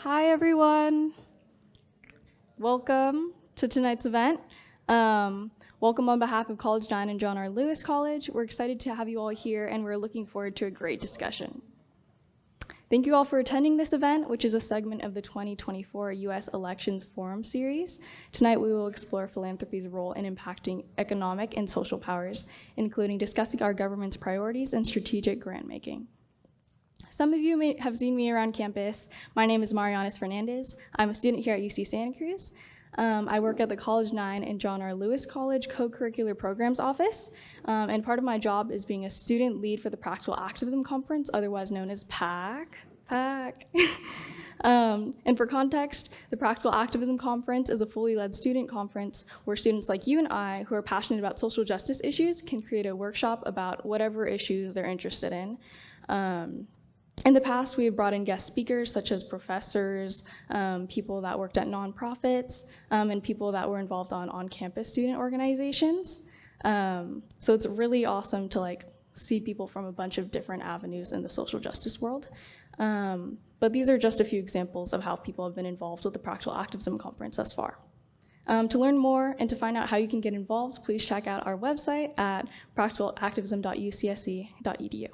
Hi, everyone. Welcome to tonight's event. Welcome on behalf of College 9 and John R. Lewis College. We're excited to have you all here, and we're looking forward to a great discussion. Thank you all for attending this event, which is a segment of the 2024 U.S. Elections Forum Series. Tonight, we will explore philanthropy's role in impacting economic and social powers, including discussing our government's priorities and strategic grant making. Some of you may have seen me around campus. My name is Marianas Fernandez. I'm a student here at UC Santa Cruz. I work at the College 9 and John R. Lewis College Co-Curricular Programs Office, and part of my job is being a student lead for the Practical Activism Conference, otherwise known as PAC. And for context, the Practical Activism Conference is a fully led student conference where students like you and I, who are passionate about social justice issues, can create a workshop about whatever issues they're interested in. In the past, we have brought in guest speakers such as professors, people that worked at nonprofits, and people that were involved on on-campus student organizations. So it's really awesome to see people from a bunch of different avenues in the social justice world. But these are just a few examples of how people have been involved with the Practical Activism Conference thus far. To learn more and to find out how you can get involved, please check out our website at practicalactivism.ucsc.edu.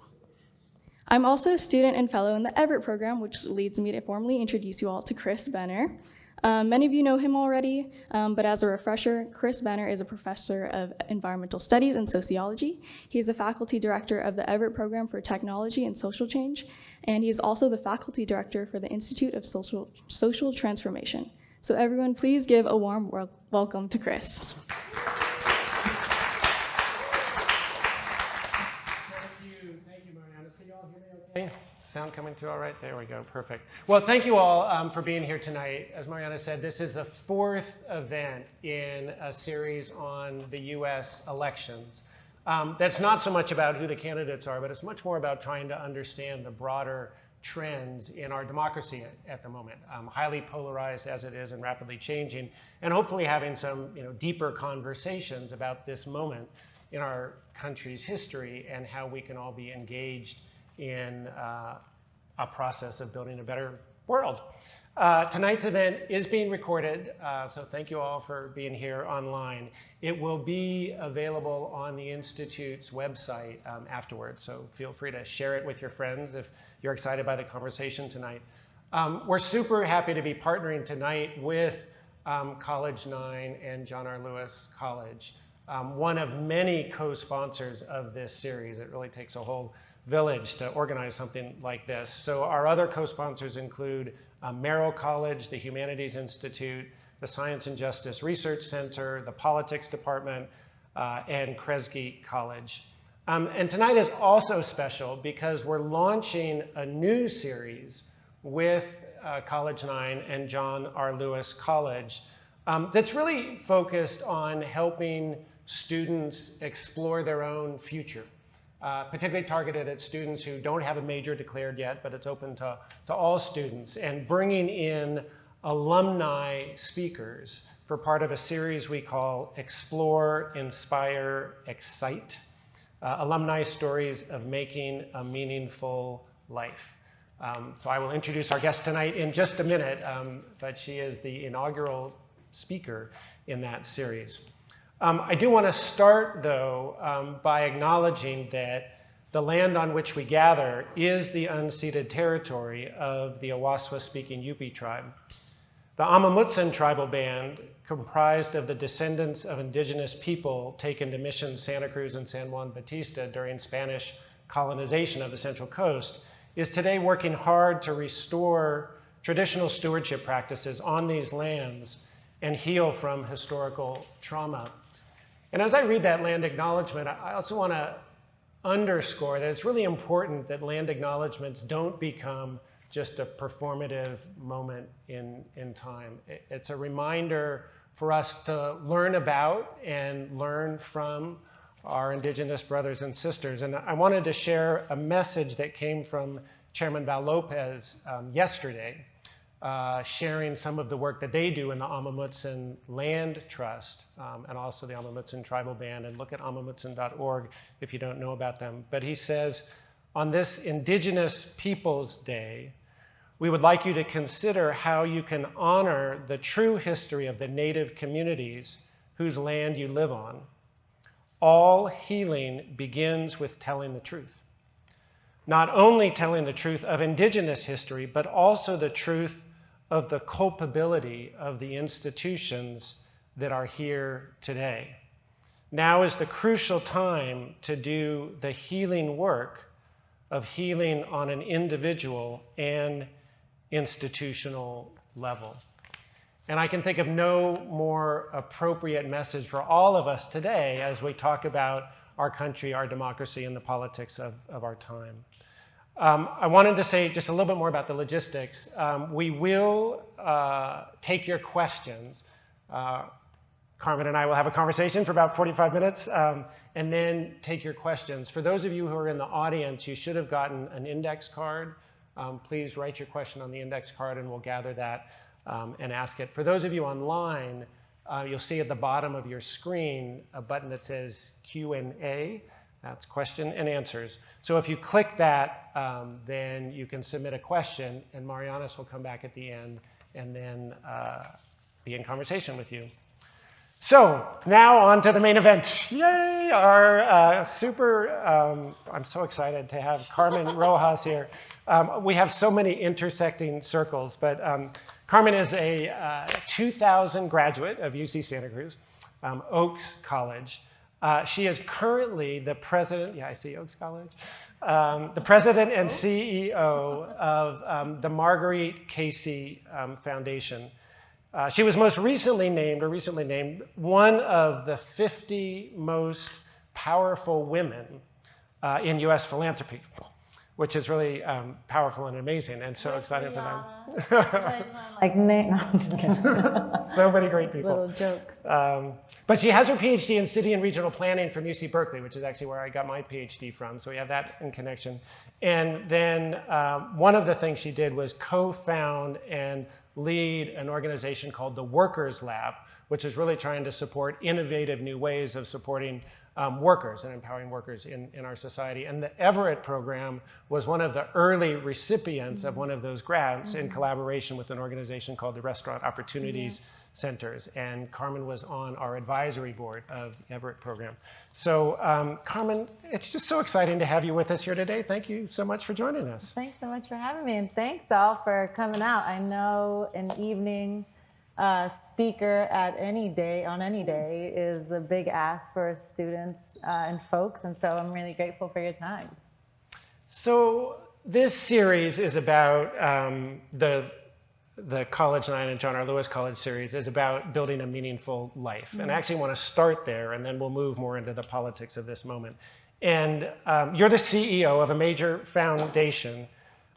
I'm also a student and fellow in the Everett program, which leads me to formally introduce you all to Chris Benner. Many of you know him already, but as a refresher, Chris Benner is a professor of environmental studies and sociology. He's a faculty director of the Everett Program for Technology and Social Change, and he is also the faculty director for the Institute of Social Transformation. So everyone, please give a warm welcome to Chris. Sound coming through all right? There we go, perfect. Well, thank you all for being here tonight. As Mariana said, this is the fourth event in a series on the US elections. That's not so much about who the candidates are, but it's much more about trying to understand the broader trends in our democracy at the moment, highly polarized as it is and rapidly changing, and hopefully having some deeper conversations about this moment in our country's history and how we can all be engaged in a process of building a better world. Tonight's event is being recorded, so thank you all for being here online. It will be available on the Institute's website afterwards, so feel free to share it with your friends if you're excited by the conversation tonight. We're super happy to be partnering tonight with College 9 and John R. Lewis College, one of many co-sponsors of this series. It really takes a whole village to organize something like this. So our other co-sponsors include Merrill College, the Humanities Institute, the Science and Justice Research Center, the Politics Department, and Kresge College. And tonight is also special because we're launching a new series with College 9 and John R. Lewis College that's really focused on helping students explore their own future. Particularly targeted at students who don't have a major declared yet, but it's open to all students, and bringing in alumni speakers for part of a series we call Explore, Inspire, Excite, Alumni Stories of Making a Meaningful Life. So I will introduce our guest tonight in just a minute, but she is the inaugural speaker in that series. I do want to start, though, by acknowledging that the land on which we gather is the unceded territory of the Awaswa-speaking Yupi tribe. The Amamutsan tribal band, comprised of the descendants of indigenous people taken to missions Santa Cruz and San Juan Bautista during Spanish colonization of the Central Coast, is today working hard to restore traditional stewardship practices on these lands and heal from historical trauma. And as I read that land acknowledgement, I also want to underscore that it's really important that land acknowledgements don't become just a performative moment in time. It's a reminder for us to learn about and learn from our indigenous brothers and sisters. And I wanted to share a message that came from Chairman Val Lopez yesterday, sharing some of the work that they do in the Amamutsan Land Trust and also the Amamutsan Tribal Band, and look at amamutsan.org if you don't know about them. But he says, on this Indigenous Peoples Day, we would like you to consider how you can honor the true history of the native communities whose land you live on. All healing begins with telling the truth. Not only telling the truth of indigenous history, but also the truth of the culpability of the institutions that are here today. Now is the crucial time to do the healing work of healing on an individual and institutional level. And I can think of no more appropriate message for all of us today as we talk about our country, our democracy, and the politics of our time. I wanted to say just a little bit more about the logistics. We will take your questions. Carmen and I will have a conversation for about 45 minutes and then take your questions. For those of you who are in the audience, you should have gotten an index card. Please write your question on the index card and we'll gather that and ask it. For those of you online, you'll see at the bottom of your screen a button that says Q&A. That's question and answers. So if you click that, then you can submit a question and Marianas will come back at the end and then be in conversation with you. So now on to the main event. Yay! Our I'm so excited to have Carmen Rojas here. We have so many intersecting circles, but Carmen is a 2000 graduate of UC Santa Cruz, Oaks College. She is currently the president, yeah, I see Oaks College, the president and CEO of the Marguerite Casey Foundation. She was most recently named, one of the 50 most powerful women in US philanthropy, which is really powerful and amazing, and so excited for them. Like, no, I'm just kidding. So many great people. Little jokes. But she has her PhD in city and regional planning from UC Berkeley, which is actually where I got my PhD from, so we have that in connection. And then one of the things she did was co-found and lead an organization called the Workers Lab, which is really trying to support innovative new ways of supporting workers and empowering workers in our society. And the Everett program was one of the early recipients of one of those grants in collaboration with an organization called the Restaurant Opportunities Centers. And Carmen was on our advisory board of the Everett program. So Carmen, it's just so exciting to have you with us here today. Thank you so much for joining us. Thanks so much for having me, and thanks all for coming out. I know an evening speaker at any day, on any day, is a big ask for students and folks, and so I'm really grateful for your time. So this series is about the College 9 and John R. Lewis College series is about building a meaningful life. And I actually want to start there, and then we'll move more into the politics of this moment. And you're the CEO of a major foundation,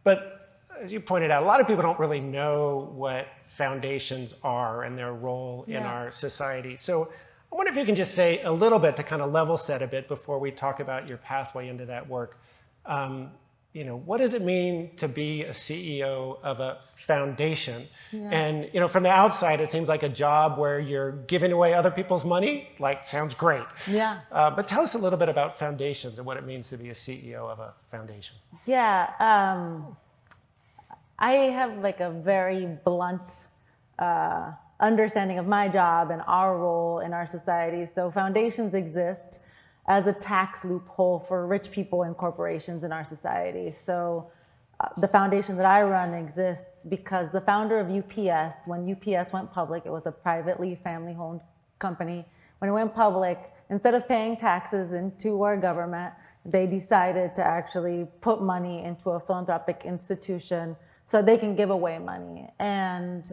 but as you pointed out, a lot of people don't really know what foundations are and their role in our society. So I wonder if you can just say a little bit to kind of level set a bit before we talk about your pathway into that work. You know, what does it mean to be a CEO of a foundation? And, you know, from the outside, it seems like a job where you're giving away other people's money. Like, sounds great. But tell us a little bit about foundations and what it means to be a CEO of a foundation. I have like a very blunt understanding of my job and our role in our society. So foundations exist as a tax loophole for rich people and corporations in our society. So the foundation that I run exists because the founder of UPS, when UPS went public, it was a privately family-owned company. When it went public, instead of paying taxes into our government, they decided to actually put money into a philanthropic institution so they can give away money. And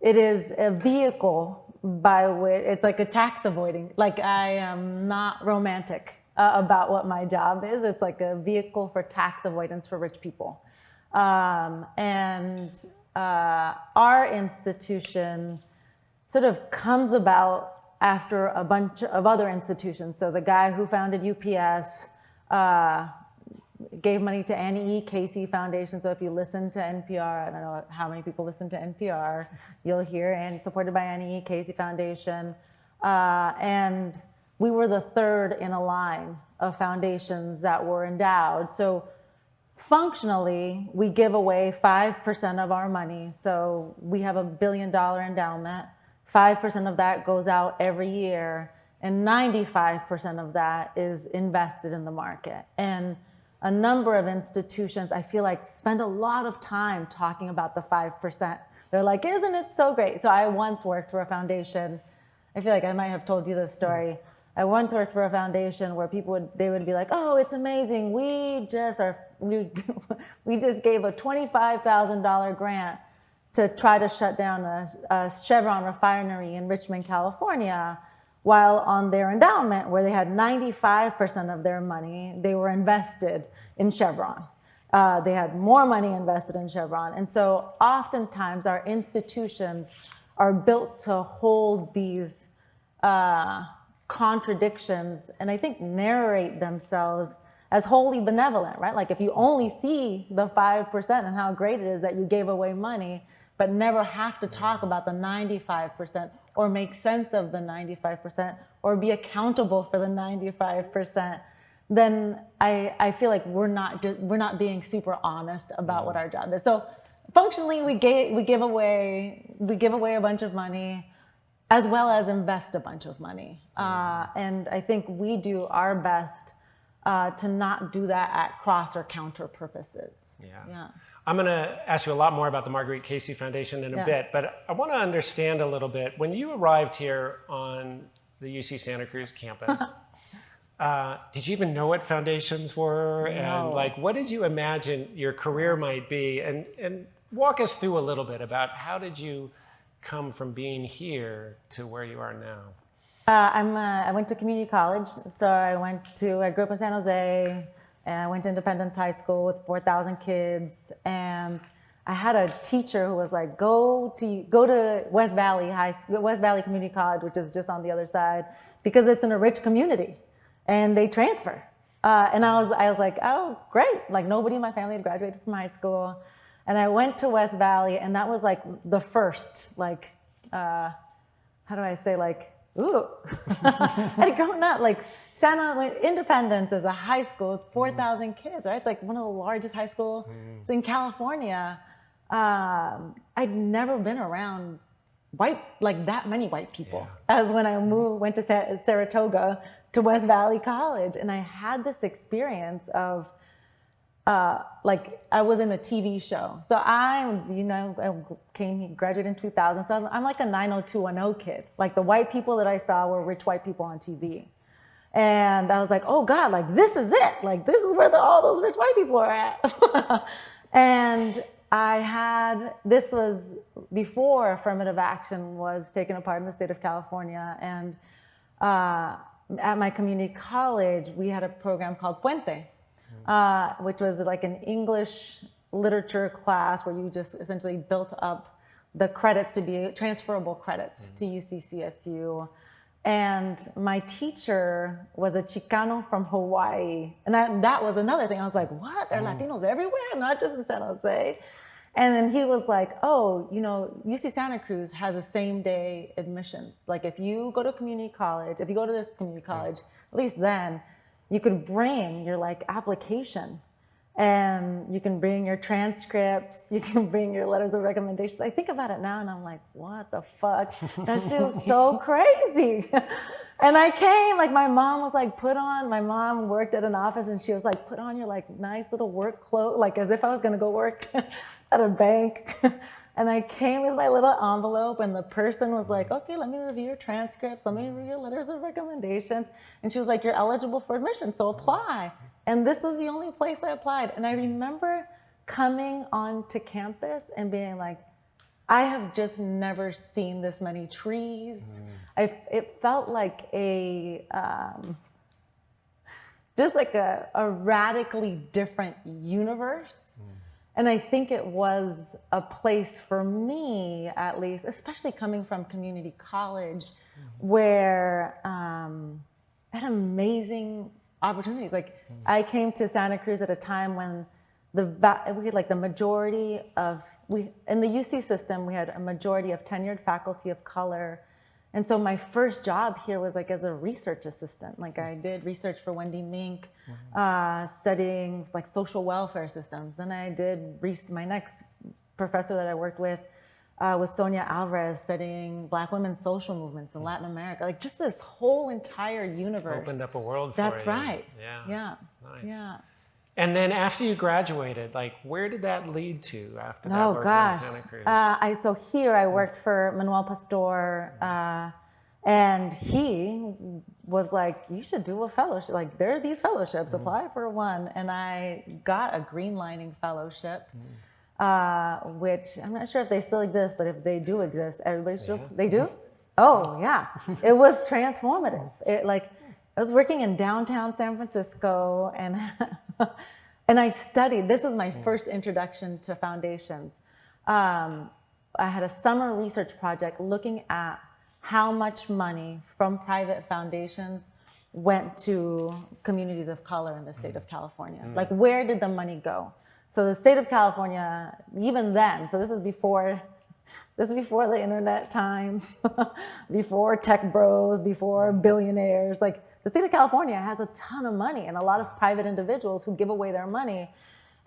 it is a vehicle by which, it's like a tax avoiding, like I am not romantic about what my job is. It's like a vehicle for tax avoidance for rich people. Our institution sort of comes about after a bunch of other institutions. So the guy who founded UPS gave money to Annie E. Casey Foundation. So if you listen to NPR, I don't know how many people listen to NPR, you'll hear, and supported by Annie E. Casey Foundation. And we were the third in a line of foundations that were endowed. So functionally, we give away 5% of our money. So we have $1 billion endowment. 5% of that goes out every year, and 95% of that is invested in the market. And a number of institutions, I feel like, spend a lot of time talking about the 5%. They're like, isn't it so great? So I once worked for a foundation. I feel like I might have told you this story. I once worked for a foundation where they would be like, oh, it's amazing. We just gave a $25,000 grant to try to shut down a Chevron refinery in Richmond, California, while on their endowment, where they had 95% of their money, they were invested in Chevron. They had more money invested in Chevron. And so oftentimes our institutions are built to hold these contradictions, and I think narrate themselves as wholly benevolent, right? Like if you only see the 5% and how great it is that you gave away money, but never have to talk about the 95% or make sense of the 95% or be accountable for the 95%, then I feel like we're not being super honest about what our job is. So functionally, we give away a bunch of money, as well as invest a bunch of money. And I think we do our best to not do that at cross or counter purposes. Yeah. I'm going to ask you a lot more about the Marguerite Casey Foundation in a bit, but I want to understand a little bit. When you arrived here on the UC Santa Cruz campus, did you even know what foundations were? No. And like, what did you imagine your career might be? And walk us through a little bit about how did you come from being here to where you are now? I went to community college. So I grew up in San Jose, and I went to Independence High School with 4,000 kids. And I had a teacher who was like, go to West Valley Community College, which is just on the other side, because it's in a rich community and they transfer. And I was like, oh, great. Like nobody in my family had graduated from high school. And I went to West Valley, and that was like the first, like, how do I say, like, ooh. I'd grown up, like, Independence is a high school, it's 4,000 kids, right? It's like one of the largest high schools in California. I'd never been around that many white people as when I went to Saratoga to West Valley College. And I had this experience of, like I was in a TV show. So I graduated in 2000. So I'm like a 90210 kid. Like the white people that I saw were rich white people on TV. And I was like, oh God, like this is it. Like this is where all those rich white people are at. And this was before affirmative action was taken apart in the state of California. And at my community college, we had a program called Puente, which was like an English literature class where you just essentially built up the credits to be transferable credits to UCSC. And my teacher was a Chicano from Hawaii. And that was another thing. I was like, what? There are Latinos everywhere, not just in San Jose. And then he was like, oh, UC Santa Cruz has a same day admissions. Like if you go to community college, if you go to this community college, at least then, you could bring your like application, and you can bring your transcripts, you can bring your letters of recommendations. I think about it now and I'm like, what the fuck? That shit was so crazy. And I came, like my mom was like, my mom worked at an office, and she was like, put on your like nice little work clothes, like as if I was gonna go work at a bank. And I came with my little envelope, and the person was like, okay, let me review your transcripts, let me review your letters of recommendations. And she was like, you're eligible for admission, so apply. And this was the only place I applied. And I remember coming onto campus and being like, I have just never seen this many trees. It felt like just like a radically different universe. And I think it was a place for me, at least, especially coming from community college, where I had amazing opportunities. Like I came to Santa Cruz at a time when we had like the majority of, in the UC system, we had a majority of tenured faculty of color And so my first job here was like as a research assistant. Like I did research for Wendy Mink, studying like social welfare systems. Then I did, my next professor that I worked with was Sonia Alvarez, studying Black women's social movements in Latin America. Like just this whole entire universe. Opened up a world for you. That's right. Yeah. Yeah. Nice. Yeah. And then after you graduated, like where did that lead to after that Oh work gosh. in Santa Cruz? So here I worked for Manuel Pastor, and he was like, you should do a fellowship. Like there are these fellowships, apply for one. And I got a Greenlining Fellowship, which I'm not sure if they still exist, but if they do exist, everybody should, they do? Oh yeah, it was transformative. I was working in downtown San Francisco, and and I studied. This was my first introduction to foundations. I had a summer research project looking at how much money from private foundations went to communities of color in the state of California. Like, where did the money go? So the state of California, even then, so this is before the internet times, before tech bros, before billionaires. Like, the state of California has a ton of money and a lot of private individuals who give away their money.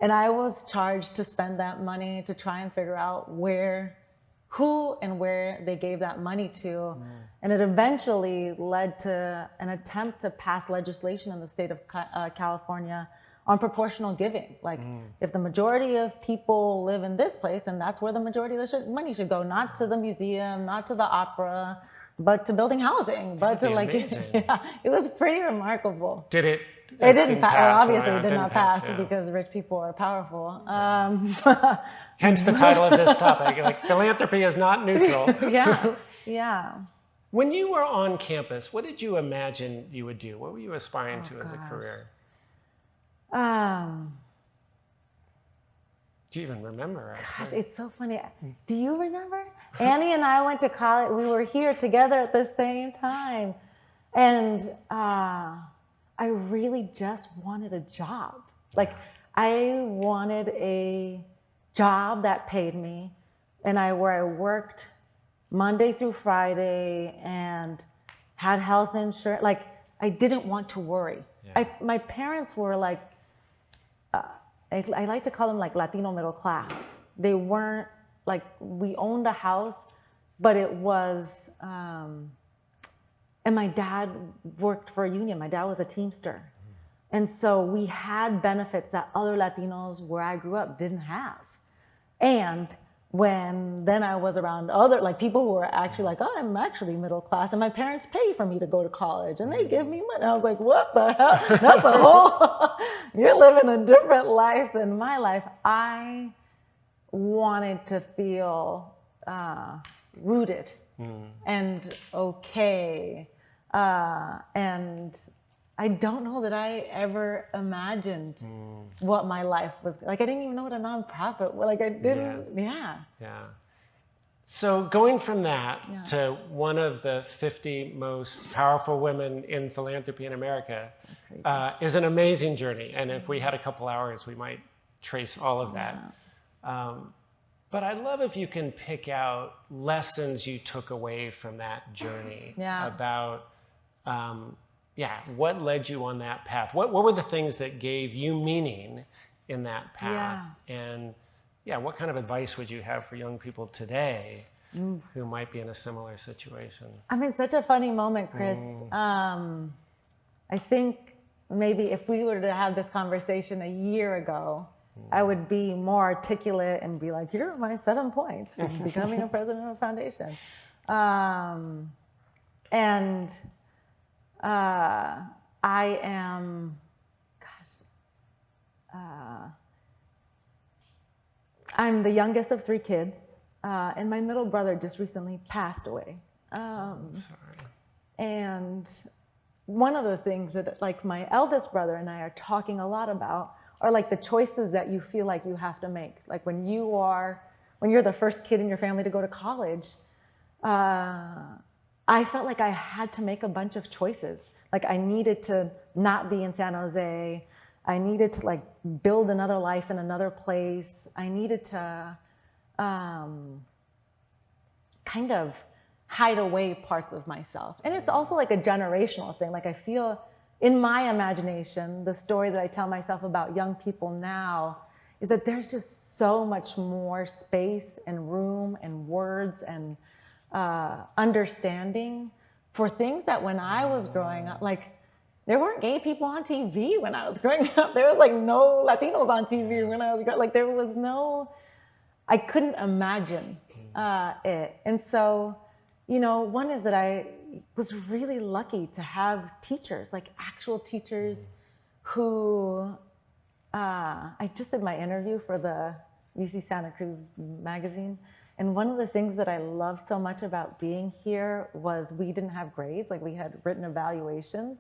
And I was charged to spend that money to try and figure out who and where they gave that money to. And it eventually led to an attempt to pass legislation in the state of California on proportional giving. Like, if the majority of people live in this place, and that's where the majority of the money should go, not to the museum, not to the opera, but to building housing, but to like, yeah, it was pretty remarkable. Did it? It didn't pass. Well, obviously, Well, it did not pass yeah. because rich people are powerful. Hence the title of this topic. Like, philanthropy is not neutral. Yeah, yeah. When you were on campus, what did you imagine you would do? What were you aspiring to as a gosh. career? Do you even remember? Gosh, it's so funny. Do you remember? Annie and I went to college. We were here together at the same time. And I really just wanted a job. Like, I wanted a job that paid me, and where I worked Monday through Friday and had health insurance. Like, I didn't want to worry. Yeah. My parents were like, I like to call them like Latino middle class. They weren't like, we owned a house, but it was, and my dad worked for a union. My dad was a Teamster. And so we had benefits that other Latinos where I grew up didn't have. And then I was around other, like people who were actually like, oh, I'm actually middle class, and my parents pay for me to go to college and they give me money. I was like, what the hell? That's a whole, you're living a different life than my life. I wanted to feel rooted and okay. And I don't know that I ever imagined what my life was like. I didn't even know what a nonprofit was. Like, I didn't, yeah. So going from that to one of the 50 most powerful women in philanthropy in America is an amazing journey. And if we had a couple hours, we might trace all of that. But I'd love if you can pick out lessons you took away from that journey about what led you on that path? What were the things that gave you meaning in that path? And what kind of advice would you have for young people today who might be in a similar situation? I'm in such a funny moment, Chris. I think maybe if we were to have this conversation a year ago, I would be more articulate and be like, here are my 7 points to becoming a president of a foundation. I am, I'm the youngest of 3 kids, and my middle brother just recently passed away. Sorry. And one of the things that like my eldest brother and I are talking a lot about are like the choices that you feel like you have to make. Like when you're the first kid in your family to go to college, I felt like I had to make a bunch of choices. Like I needed to not be in San Jose. I needed to like build another life in another place. I needed to kind of hide away parts of myself. And it's also like a generational thing. Like I feel in my imagination, the story that I tell myself about young people now is that there's just so much more space and room and words and understanding for things that when I was growing up, like there weren't gay people on TV when I was growing up. There was like no Latinos on TV when I was growing up. Like there was no, I couldn't imagine it. And so, you know, one is that I was really lucky to have teachers, like actual teachers who, I just did my interview for the UC Santa Cruz magazine. And one of the things that I loved so much about being here was we didn't have grades, like we had written evaluations.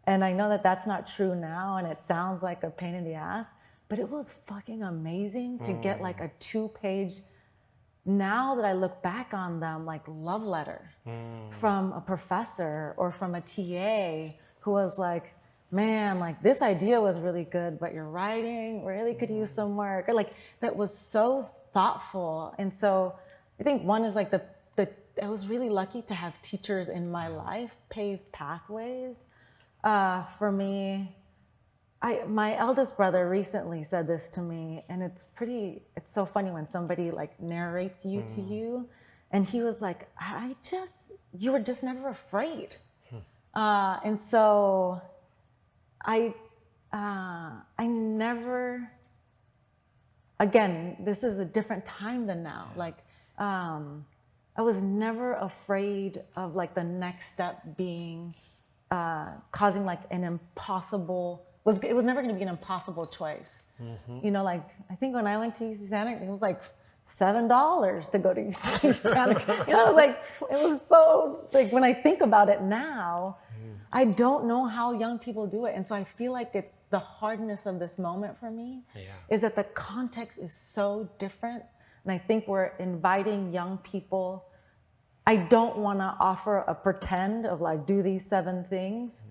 And I know that that's not true now, and it sounds like a pain in the ass, but it was fucking amazing to get like a 2-page, now that I look back on them, like love letter from a professor or from a TA who was like, man, like this idea was really good, but your writing really could use some work. Or like that was so thoughtful. And so I think one is like I was really lucky to have teachers in my life pave pathways for me. My eldest brother recently said this to me, and it's so funny when somebody like narrates you to you. And he was like, you were just never afraid. And so I never, again, this is a different time than now. Like, I was never afraid of like the next step being, causing like an impossible, it was never gonna be an impossible choice. You know, like, I think when I went to UC Santa, it was like $7 to go to UC Santa. You know, it was so, like, when I think about it now, I don't know how young people do it. And so I feel like it's the hardness of this moment for me is that the context is so different. And I think we're inviting young people. I don't want to offer a pretend of like, do these 7 things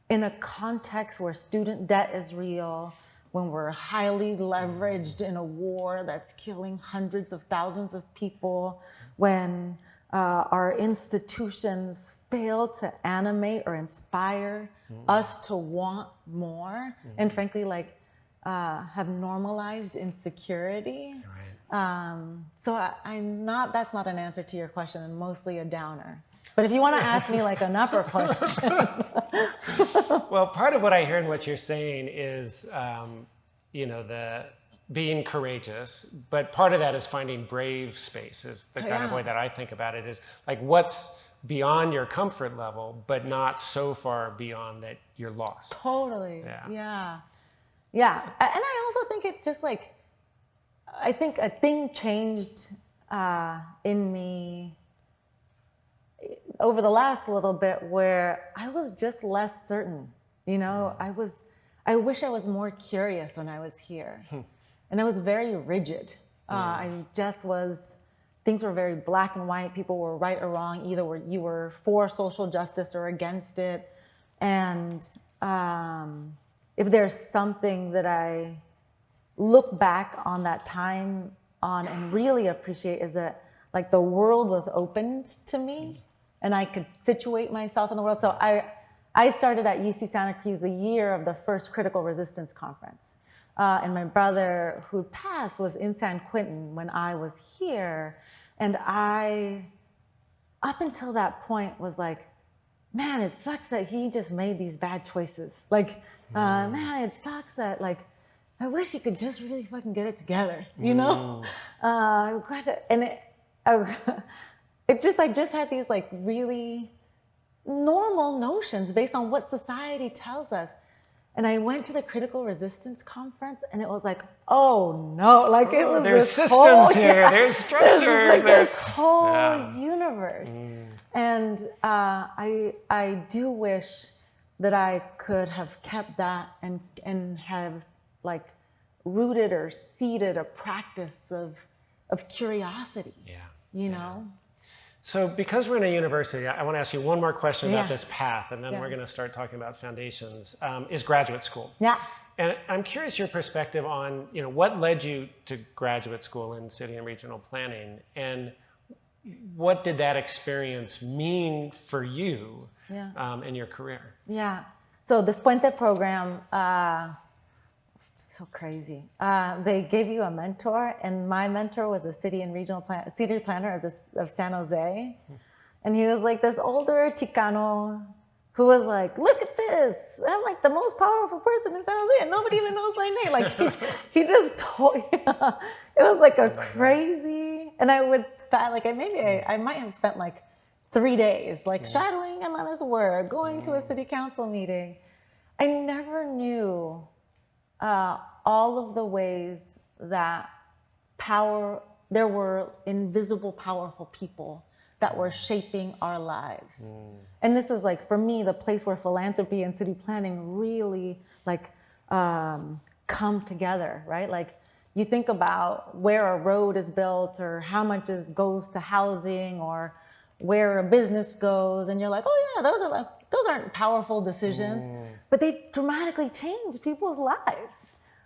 in a context where student debt is real, when we're highly leveraged in a war that's killing hundreds of thousands of people, when our institutions fail to animate or inspire us to want more, and frankly, like have normalized insecurity. So that's not an answer to your question, and mostly a downer. But if you want to ask me like an upper question. Well, part of what I hear in what you're saying is, you know, the being courageous, but part of that is finding brave spaces. The kind of way that I think about it is like what's beyond your comfort level, but not so far beyond that you're lost. Totally. Yeah. And I also think it's just like, I think a thing changed in me over the last little bit where I was just less certain. You know, I wish I was more curious when I was here. And I was very rigid. Things were very black and white. People were right or wrong. Either you were for social justice or against it. And if there's something that I look back on that time on and really appreciate is that like the world was opened to me and I could situate myself in the world. So I started at UC Santa Cruz the year of the first Critical Resistance Conference. And my brother who passed was in San Quentin when I was here. And I, up until that point, was like, man, it sucks that he just made these bad choices. Like, man, it sucks that, like, I wish he could just really fucking get it together, you know? Gosh, and I just had these like really normal notions based on what society tells us. And I went to the Critical Resistance Conference and it was like, oh no, like it was there's this systems whole, here, there's structures, there's this whole universe. And I do wish that I could have kept that and have like rooted or seeded a practice of curiosity, you know? So because we're in a university, I want to ask you one more question about this path, and then we're going to start talking about foundations, is graduate school. And I'm curious your perspective on, you know, what led you to graduate school in city and regional planning, and what did that experience mean for you in your career? Yeah. So the Puente program, so crazy. They gave you a mentor, and my mentor was a city and regional city planner of San Jose. And he was like this older Chicano who was like, look at this. I'm like the most powerful person in San Jose, and nobody even knows my name. Like he just told, it was like a crazy, and I would spend, like I might have spent like 3 days, like shadowing him on his work, going to a city council meeting. I never knew all of the ways that there were invisible, powerful people that were shaping our lives. And this is like, for me, the place where philanthropy and city planning really like come together, right? Like you think about where a road is built or how much goes to housing or where a business goes, and you're like, oh yeah, those aren't powerful decisions, but they dramatically change people's lives.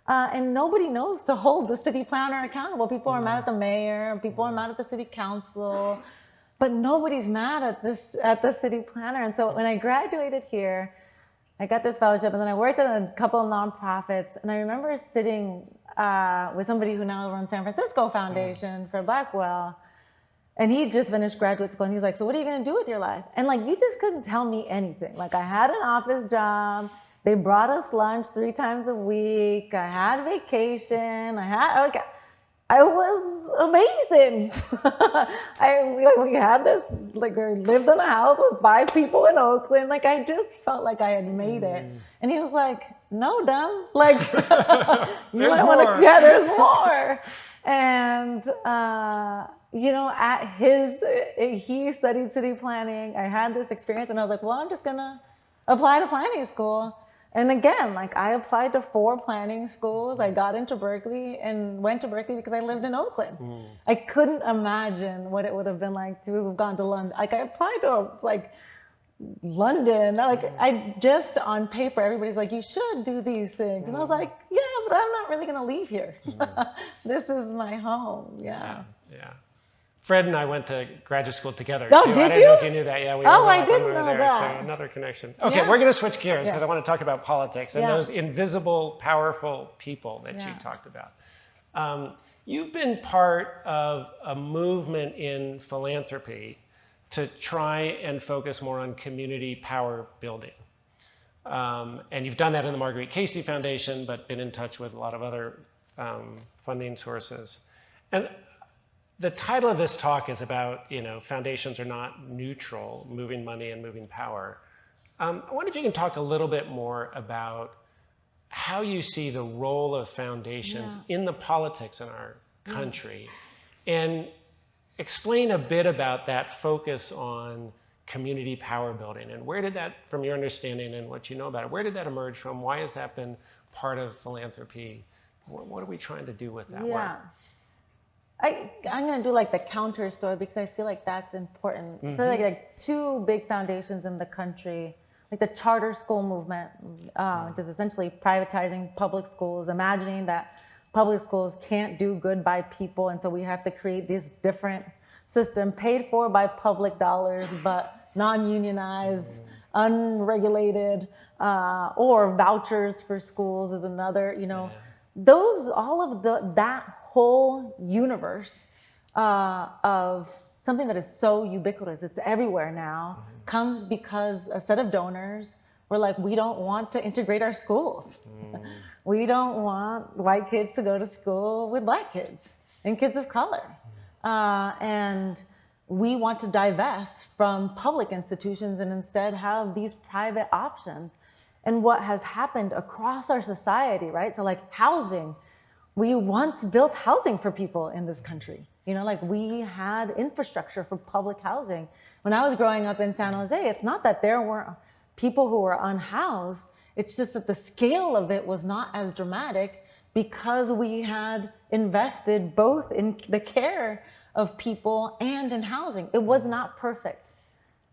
And nobody knows to hold the city planner accountable. People are mad at the mayor, people are mad at the city council, but nobody's mad at the city planner. And so when I graduated here, I got this fellowship, and then I worked at a couple of nonprofits, and I remember sitting with somebody who now runs San Francisco Foundation for Blackwell, and he just finished graduate school, and he's like, so what are you gonna do with your life? And like, you just couldn't tell me anything. Like I had an office job, they brought us lunch 3 times a week, I had vacation, I was amazing. We had this, like, we lived in a house with 5 people in Oakland. Like, I just felt like I had made it. And he was like, no, dumb. Like, you might want to, there's more. And, he studied city planning. I had this experience, and I was like, well, I'm just going to apply to planning school. And again, like I applied to 4 planning schools. I got into Berkeley and went to Berkeley because I lived in Oakland. I couldn't imagine what it would have been like to have gone to London. Like I applied to London. Like I just on paper, everybody's like, you should do these things. And I was like, yeah, but I'm not really gonna leave here. This is my home. Yeah. Fred and I went to graduate school together. Oh, too. did I didn't you? know if you knew that. Yeah, we I didn't when we were know there, that. So another connection. Okay, we're going to switch gears because I want to talk about politics and Yeah. those invisible, powerful people that you talked about. You've been part of a movement in philanthropy to try and focus more on community power building. And you've done that in the Marguerite Casey Foundation, but been in touch with a lot of other funding sources. And the title of this talk is about, foundations are not neutral, moving money and moving power. I wonder if you can talk a little bit more about how you see the role of foundations in the politics in our country, and explain a bit about that focus on community power building, and where did that, from your understanding and what you know about it, where did that emerge from? Why has that been part of philanthropy? What are we trying to do with that work? I'm going to do like the counter story because I feel like that's important. So like 2 big foundations in the country, like the charter school movement, which is essentially privatizing public schools, imagining that public schools can't do good by people, and so we have to create this different system paid for by public dollars, but non-unionized, unregulated, or vouchers for schools is another, that whole universe of something that is so ubiquitous, it's everywhere now, comes because a set of donors were like, we don't want to integrate our schools. We don't want white kids to go to school with black kids and kids of color. And we want to divest from public institutions and instead have these private options. And what has happened across our society, right? So like housing, we once built housing for people in this country. We had infrastructure for public housing. When I was growing up in San Jose, it's not that there weren't people who were unhoused, it's just that the scale of it was not as dramatic because we had invested both in the care of people and in housing. It was not perfect.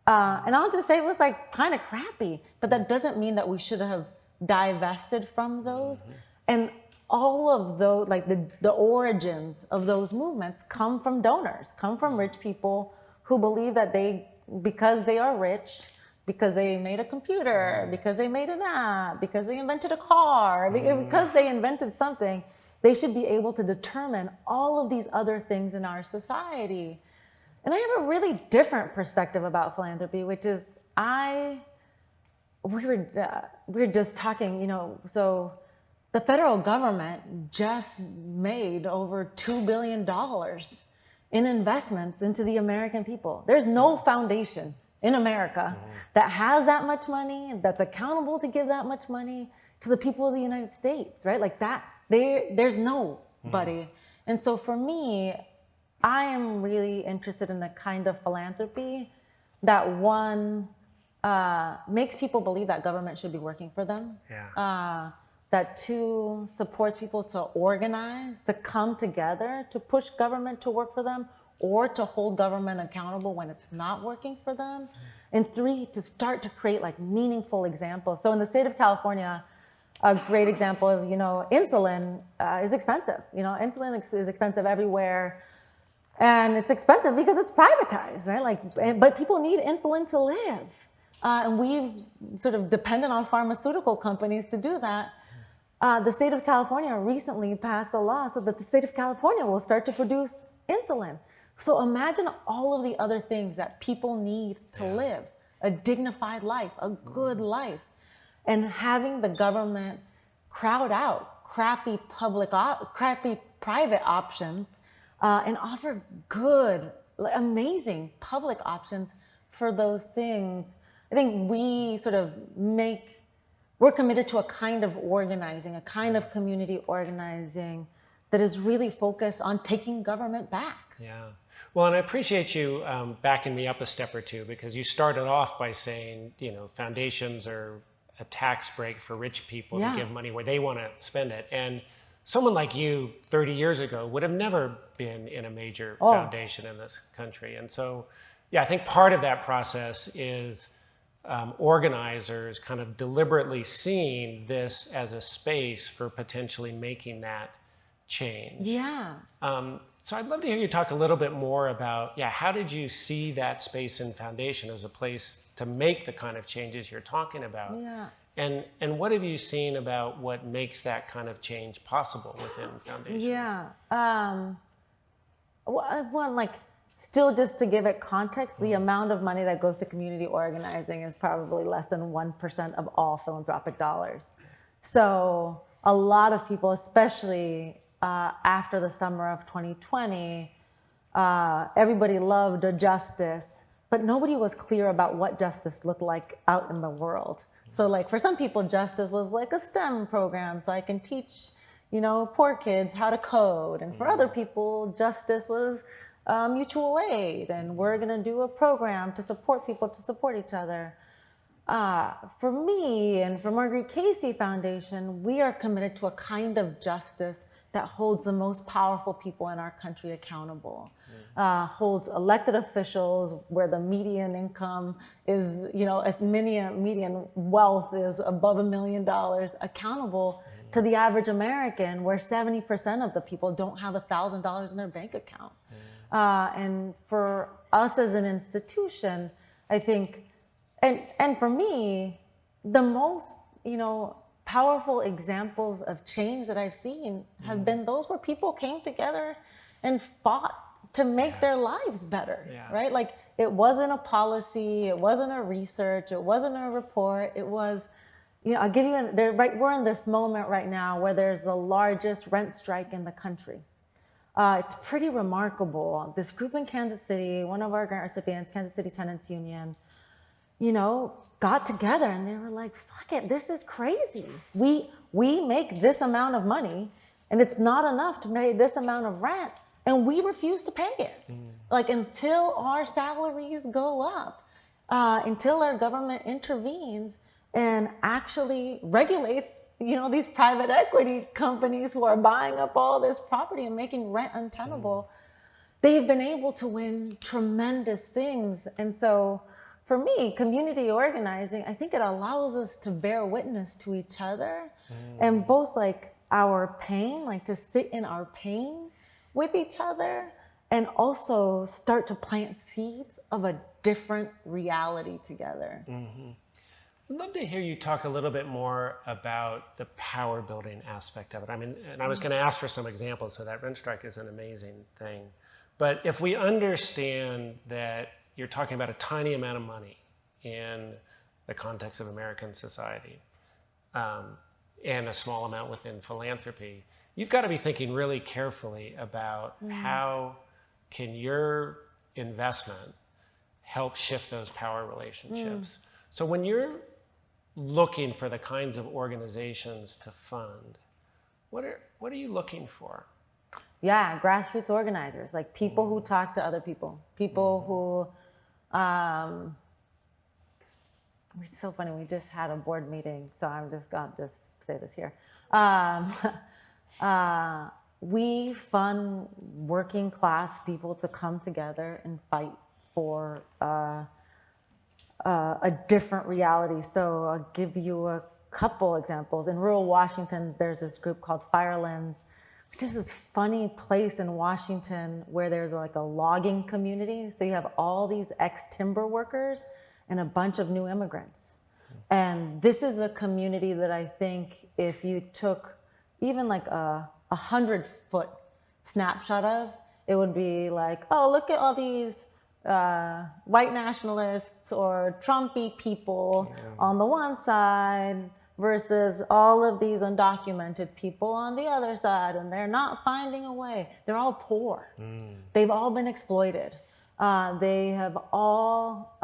And I'll just say it was like kind of crappy, but that doesn't mean that we should have divested from those. And all of those, like the origins of those movements come from donors, come from rich people who believe that because they are rich, because they made a computer, because they made an app, because they invented a car, because they invented something, they should be able to determine all of these other things in our society. And I have a really different perspective about philanthropy, which is we were just talking, so the federal government just made over $2 billion in investments into the American people. There's no foundation in America that has that much money, that's accountable to give that much money to the people of the United States, right? Like that, there's nobody. And so for me, I am really interested in the kind of philanthropy that one makes people believe that government should be working for them. That two, supports people to organize, to come together, to push government to work for them, or to hold government accountable when it's not working for them. And three, to start to create like meaningful examples. So in the state of California, a great example is, insulin is expensive. Insulin is expensive everywhere. And it's expensive because it's privatized, right? But people need insulin to live. And we've sort of dependent on pharmaceutical companies to do that. The state of California recently passed a law so that the state of California will start to produce insulin. So imagine all of the other things that people need to live, a dignified life, a good life, and having the government crowd out crappy private options and offer good, amazing public options for those things. I think we're committed to a kind of organizing, a kind of community organizing that is really focused on taking government back. Yeah. Well, and I appreciate you backing me up a step or two, because you started off by saying, foundations are a tax break for rich people to give money where they want to spend it. And someone like you 30 years ago would have never been in a major foundation in this country. And so, I think part of that process is organizers kind of deliberately seeing this as a space for potentially making that change. Yeah. So I'd love to hear you talk a little bit more about, how did you see that space in foundation as a place to make the kind of changes you're talking about? Yeah. And what have you seen about what makes that kind of change possible within foundations? Yeah. Still, just to give it context, the amount of money that goes to community organizing is probably less than 1% of all philanthropic dollars. So a lot of people, especially after the summer of 2020, everybody loved justice, but nobody was clear about what justice looked like out in the world. So for some people, justice was like a STEM program, so I can teach, poor kids how to code. And for other people, justice was mutual aid, and we're going to do a program to support people to support each other. For me and for Marguerite Casey Foundation, we are committed to a kind of justice that holds the most powerful people in our country accountable, holds elected officials where the median income is, as median wealth is above $1 million, accountable to the average American, where 70% of the people don't have $1,000 in their bank account. And for us as an institution, I think, and for me, the most, powerful examples of change that I've seen have been those where people came together and fought to make their lives better, right? It wasn't a policy, it wasn't a research, it wasn't a report, it was, I'll give you, we're in this moment right now where there's the largest rent strike in the country. It's pretty remarkable. This group in Kansas City, one of our grant recipients, Kansas City Tenants Union, got together and they were like, fuck it, this is crazy. We make this amount of money and it's not enough to pay this amount of rent, and we refuse to pay it. Until our salaries go up, until our government intervenes and actually regulates these private equity companies who are buying up all this property and making rent untenable, they've been able to win tremendous things. And so for me, community organizing, I think it allows us to bear witness to each other and both our pain, like to sit in our pain with each other, and also start to plant seeds of a different reality together. I'd love to hear you talk a little bit more about the power building aspect of it. I mean, and I was going to ask for some examples, so that rent strike is an amazing thing. But if we understand that you're talking about a tiny amount of money in the context of American society, and a small amount within philanthropy, you've got to be thinking really carefully about how can your investment help shift those power relationships. So when you're looking for the kinds of organizations to fund, what are you looking for? Yeah, grassroots organizers, like people who talk to other people, people who, it's so funny, we just had a board meeting, so I'm just going to say this here. We fund working class people to come together and fight for a different reality. So I'll give you a couple examples. In rural Washington, there's this group called Firelands, which is this funny place in Washington where there's like a logging community. So you have all these ex-timber workers and a bunch of new immigrants. And this is a community that I think if you took even like a 100-foot snapshot of, it would be like, oh, look at all these white nationalists or Trumpy people on the one side versus all of these undocumented people on the other side, and they're not finding a way. They're all poor. They've all been exploited. They have all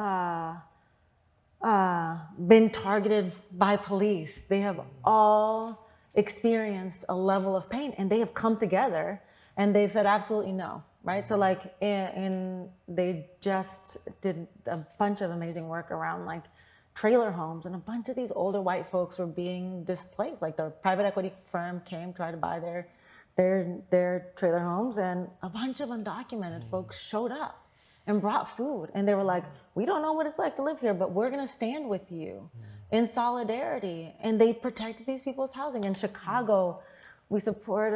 been targeted by police. They have all experienced a level of pain, and they have come together and they've said absolutely no, right? So like they just did a bunch of amazing work around like trailer homes, and a bunch of these older white folks were being displaced. Like the private equity firm came, tried to buy their trailer homes, and a bunch of undocumented folks showed up and brought food. And they were like, we don't know what it's like to live here, but we're gonna stand with you in solidarity. And they protected these people's housing. In Chicago, we support,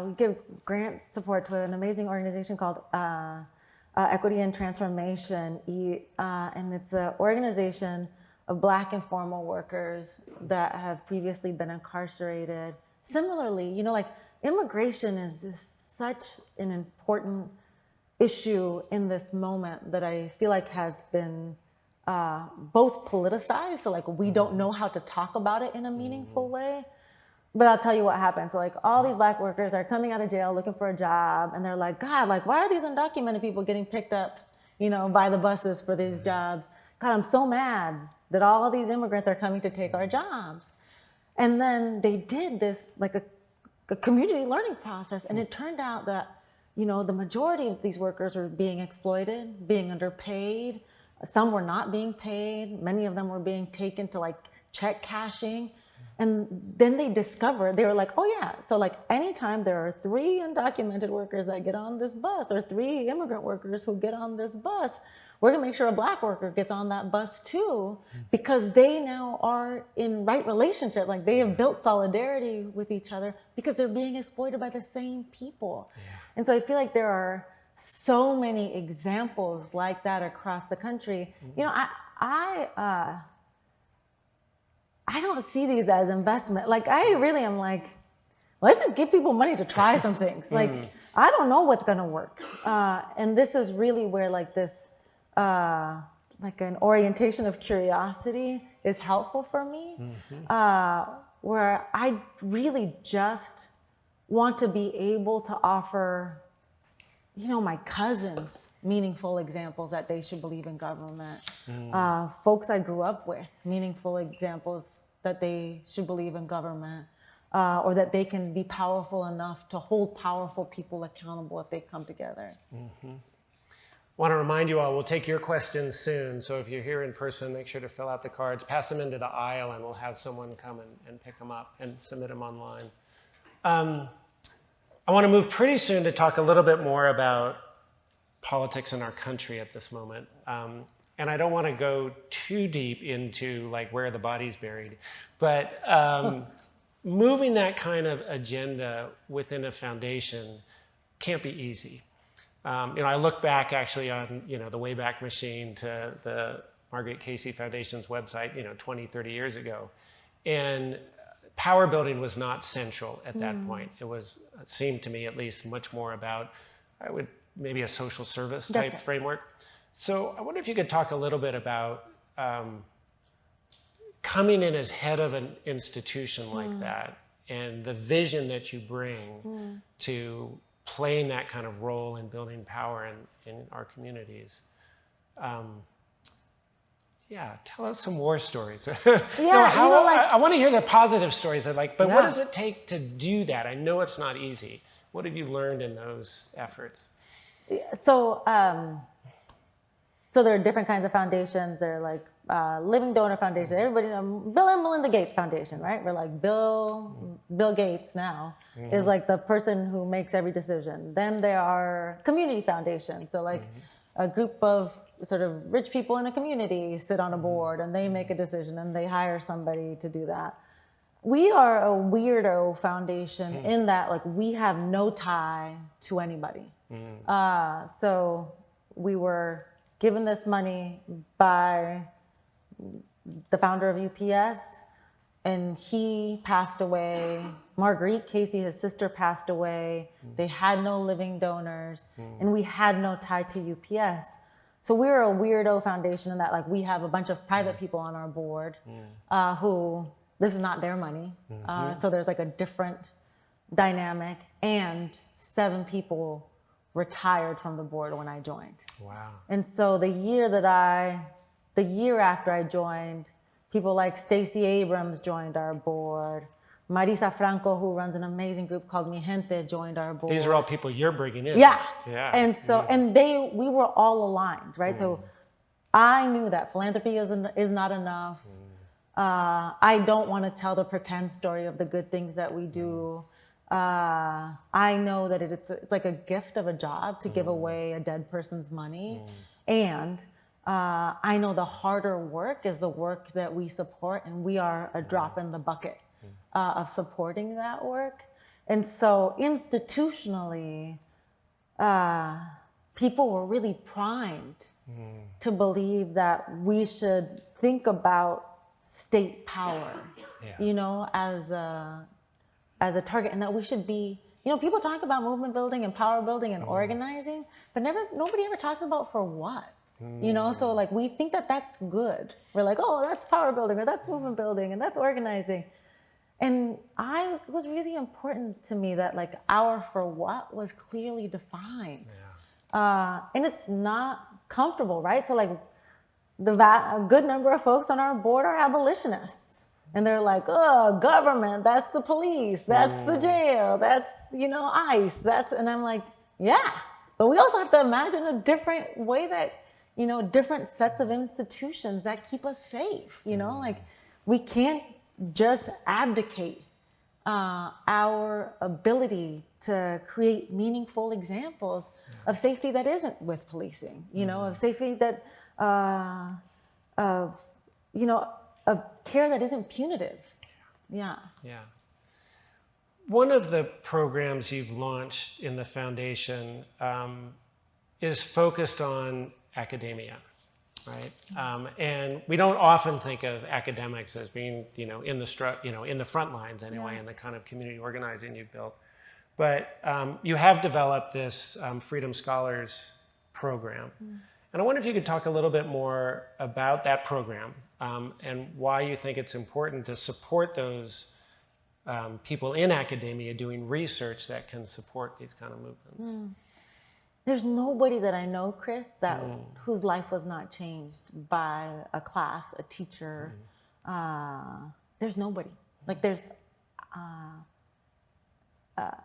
we give grant support to an amazing organization called Equity and Transformation. And it's an organization of Black informal workers that have previously been incarcerated. Similarly, you know, like immigration is such an important issue in this moment that I feel like has been both politicized, so like we don't know how to talk about it in a meaningful way. But I'll tell you what happened. So like all these Black workers are coming out of jail looking for a job, and they're like, God, like why are these undocumented people getting picked up, you know, by the buses for these jobs? God, I'm so mad that all of these immigrants are coming to take our jobs. And then they did this like a community learning process, and it turned out that, you know, the majority of these workers were being exploited, being underpaid. Some were not being paid. Many of them were being taken to like check cashing. And then they discovered, they were like, oh yeah, so like anytime there are 3 undocumented workers that get on this bus, or 3 immigrant workers who get on this bus, we're gonna make sure a Black worker gets on that bus too, because they now are in right relationship. Like they have built solidarity with each other because they're being exploited by the same people. And so I feel like there are so many examples like that across the country. You know, I don't see these as investment. Like I really am like, let's just give people money to try some things. Like I don't know what's gonna work. And this is really where like this, like an orientation of curiosity is helpful for me. Where I really just want to be able to offer, you know, my cousins meaningful examples that they should believe in government. Folks I grew up with, meaningful examples that they should believe in government, or that they can be powerful enough to hold powerful people accountable if they come together. Want to remind you all, we'll take your questions soon. So if you're here in person, make sure to fill out the cards, pass them into the aisle, and we'll have someone come and pick them up and submit them online. I want to move pretty soon to talk a little bit more about politics in our country at this moment. And I don't want to go too deep into like where the body's buried, but moving that kind of agenda within a foundation can't be easy. I look back actually on, the Wayback Machine to the Marguerite Casey Foundation's website, 20, 30 years ago. And power building was not central at that point. It seemed to me at least much more about, maybe a social service type framework. So I wonder if you could talk a little bit about coming in as head of an institution like that and the vision that you bring to playing that kind of role in building power in our communities. Tell us some war stories. I want to hear the positive stories. What does it take to do that? I know it's not easy. What have you learned in those efforts? So there are different kinds of foundations. There are like Living Donor Foundation. Everybody, Bill and Melinda Gates Foundation, right? We're like Bill Gates now is like the person who makes every decision. Then there are community foundations. So like a group of sort of rich people in a community sit on a board and they make a decision and they hire somebody to do that. We are a weirdo foundation in that like we have no tie to anybody. So we were given this money by the founder of UPS, and he passed away. Marguerite Casey, his sister, passed away. They had no living donors, and we had no tie to UPS. So we're a weirdo foundation in that like we have a bunch of private people on our board who, this is not their money. So there's like a different dynamic, and 7 people retired from the board when I joined. Wow. And so the year after I joined, people like Stacey Abrams joined our board. Marisa Franco, who runs an amazing group called Mi Gente, joined our board. These are all people you're bringing in. Yeah. Yeah. And so, we were all aligned, right? So I knew that philanthropy is not enough. I don't want to tell the pretend story of the good things that we do. I know that it's like a gift of a job to give away a dead person's money. And I know the harder work is the work that we support, and we are a drop in the bucket of supporting that work. And so institutionally, people were really primed to believe that we should think about state power, as a target, and that we should be, people talk about movement building and power building and organizing, but nobody ever talks about for what, so like we think that that's good. We're like, oh, that's power building, or that's movement building, and that's organizing. And it was really important to me that like our for what was clearly defined. And it's not comfortable, right? So like a good number of folks on our board are abolitionists. And they're like, oh, government, that's the police, that's the jail, that's, ICE, and I'm like, yeah, but we also have to imagine a different way that, different sets of institutions that keep us safe, like we can't just abdicate our ability to create meaningful examples of safety that isn't with policing, of safety that, of care that isn't punitive. Yeah. One of the programs you've launched in the foundation is focused on academia, right? And we don't often think of academics as being, in the front lines anyway, in the kind of community organizing you've built. But you have developed this Freedom Scholars program. And I wonder if you could talk a little bit more about that program and why you think it's important to support those people in academia doing research that can support these kind of movements. There's nobody that I know, Chris, whose life was not changed by a class, a teacher. There's nobody. Like there's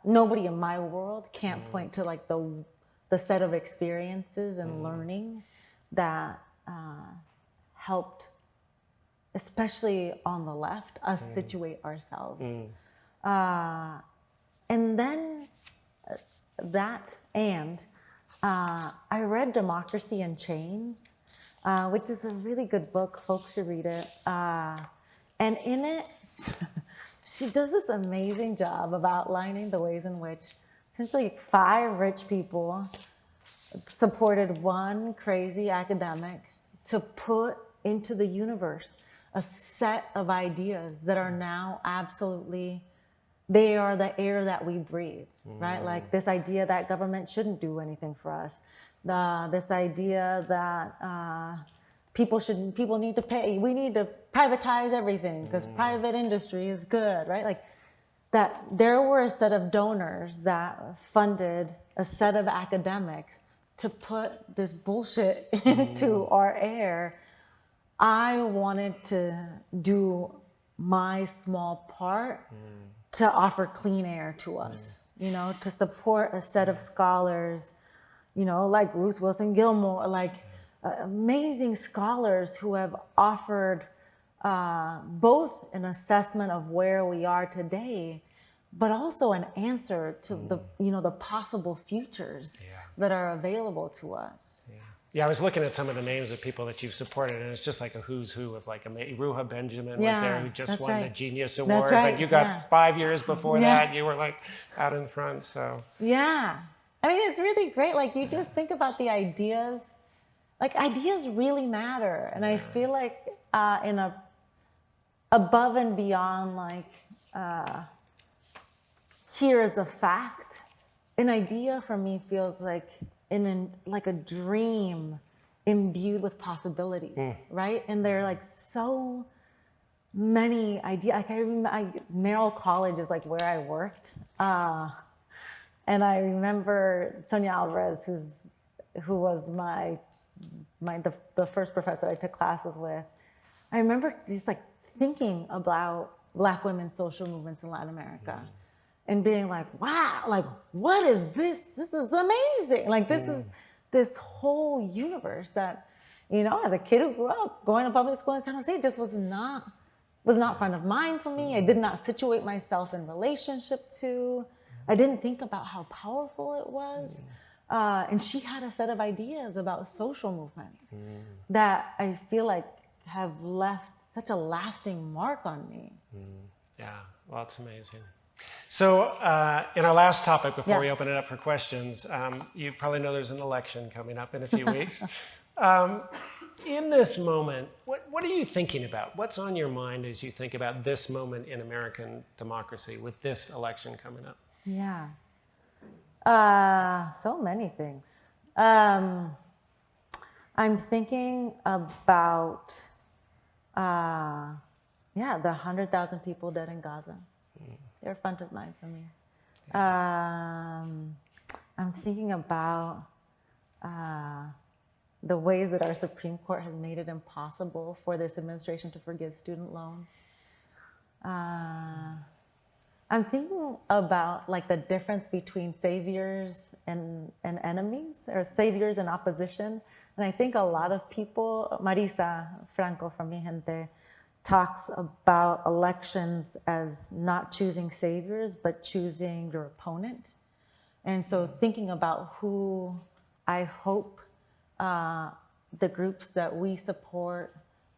nobody in my world can't point to like the set of experiences and learning that helped, especially on the left, us situate ourselves. And then I read Democracy in Chains, which is a really good book. Folks should read it. And in it, she does this amazing job of outlining the ways in which essentially 5 rich people supported one crazy academic to put into the universe a set of ideas that are now absolutely, they are the air that we breathe, right? Like this idea that government shouldn't do anything for us, this idea that people need to pay, we need to privatize everything because private industry is good, right? Like that there were a set of donors that funded a set of academics to put this bullshit into our air. I wanted to do my small part to offer clean air to us, you know, to support a set of scholars, you know, like Ruth Wilson Gilmore, like amazing scholars who have offered both an assessment of where we are today, but also an answer to the, you know, the possible futures that are available to us. Yeah, I was looking at some of the names of people that you've supported, and it's just like a who's who of like Ruha Benjamin was there, who just won the Genius Award. But you got 5 years before that, you were like out in front. So yeah, I mean, it's really great. Like you just think about the ideas. Like ideas really matter, and I feel like in a above and beyond like here is a fact. An idea for me feels like like a dream imbued with possibility, right? And there are like so many ideas. Like I remember, Merrill College is like where I worked, and I remember Sonia Alvarez, who was the first professor I took classes with. I remember just like thinking about Black women's social movements in Latin America. And being like, wow, like, what is this? This is amazing. Like, this is this whole universe that, you know, as a kid who grew up going to public school in San Jose, just was not front of mind for me. I did not situate myself in relationship to. I didn't think about how powerful it was. And she had a set of ideas about social movements that I feel like have left such a lasting mark on me. Yeah, well, it's amazing. So in our last topic, before we open it up for questions, you probably know there's an election coming up in a few weeks. In this moment, what are you thinking about? What's on your mind as you think about this moment in American democracy with this election coming up? Yeah. So many things. I'm thinking about, the 100,000 people dead in Gaza. They're front of mind for me. I'm thinking about the ways that our Supreme Court has made it impossible for this administration to forgive student loans. I'm thinking about like the difference between saviors and enemies, or saviors and opposition. And I think a lot of people, Marisa Franco from Mi Gente, talks about elections as not choosing saviors, but choosing your opponent. And so thinking about who I hope the groups that we support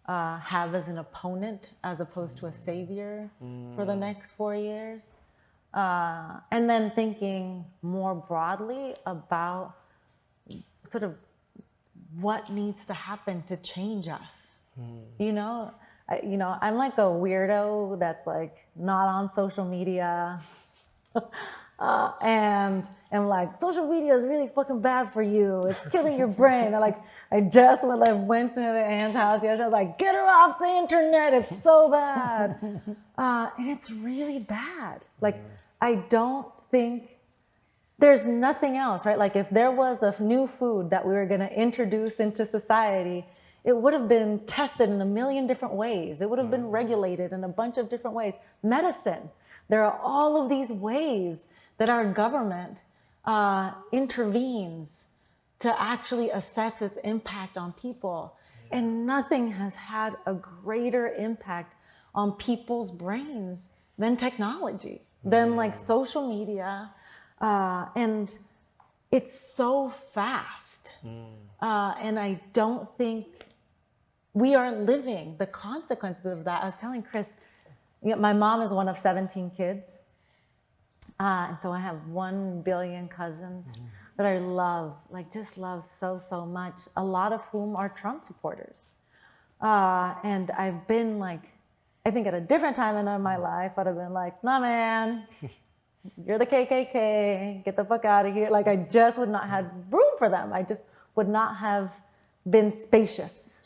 have as an opponent as opposed to a savior for the next 4 years. And then thinking more broadly about sort of what needs to happen to change us. You know, I'm like a weirdo that's like not on social media. And like, social media is really fucking bad for you. It's killing your brain. I just went to Anne's house yesterday. I was like, get her off the internet. It's so bad. And it's really bad. Like, I don't think there's nothing else, right? Like, if there was a new food that we were going to introduce into society, it would have been tested in a million different ways. It would have been regulated in a bunch of different ways. Medicine. There are all of these ways that our government intervenes to actually assess its impact on people. And nothing has had a greater impact on people's brains than technology, than like social media. And it's so fast. And I don't think we are living the consequences of that. I was telling Chris, my mom is one of 17 kids. And so I have 1 billion cousins that I love, like just love so, so much, a lot of whom are Trump supporters. And I've been like, I think at a different time in my life, I'd have been like, nah, man, you're the KKK, get the fuck out of here. Like, I just would not have room for them. I just would not have been spacious.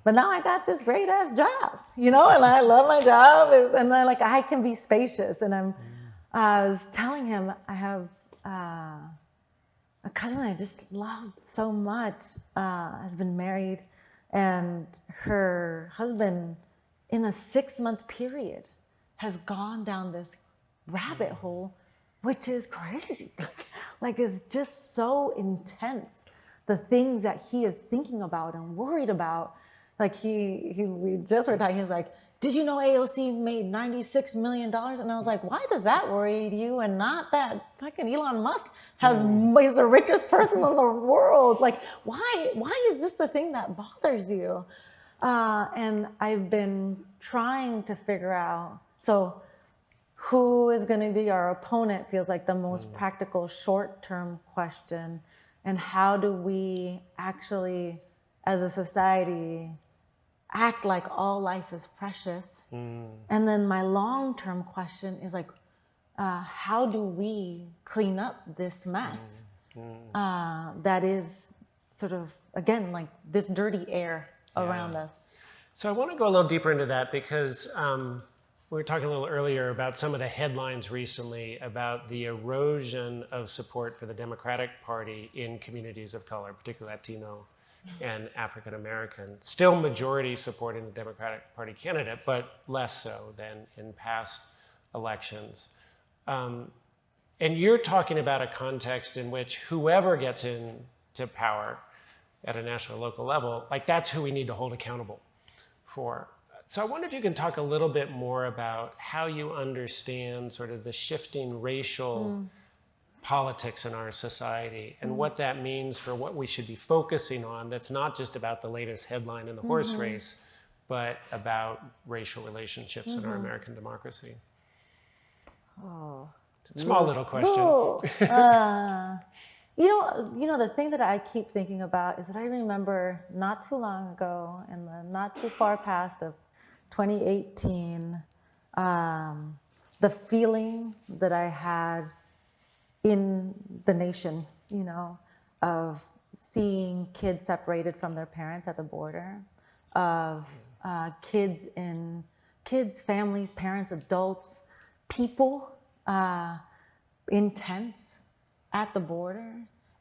But now I got this great ass job, you know, and I love my job. And then like, I can be spacious. And I was telling him, I have a cousin I just love so much, has been married, and her husband, in a 6-month period, has gone down this rabbit hole, which is crazy. Like, it's just so intense, the things that he is thinking about and worried about. Like, we just were talking, he's like, did you know AOC made $96 million? And I was like, why does that worry you and not that fucking Elon Musk is the richest person in the world? Like, why is this the thing that bothers you? And I've been trying to figure out, so who is going to be our opponent feels like the most practical short-term question. And how do we actually, as a society, act like all life is precious? And then my long-term question is like, how do we clean up this mess that is sort of, again, like this dirty air around us? So I want to go a little deeper into that because we were talking a little earlier about some of the headlines recently about the erosion of support for the Democratic Party in communities of color, particularly Latino and African American. Still majority supporting the Democratic Party candidate, but less so than in past elections. And you're talking about a context in which whoever gets into power at a national or local level, like that's who we need to hold accountable for. So I wonder if you can talk a little bit more about how you understand sort of the shifting racial politics in our society and what that means for what we should be focusing on. That's not just about the latest headline in the horse race, but about racial relationships in our American democracy. Oh, small little question. You know, the thing that I keep thinking about is that I remember not too long ago, in the not too far past of 2018, the feeling that I had in the nation, you know, of seeing kids separated from their parents at the border, of kids, families, parents, adults, people in tents at the border,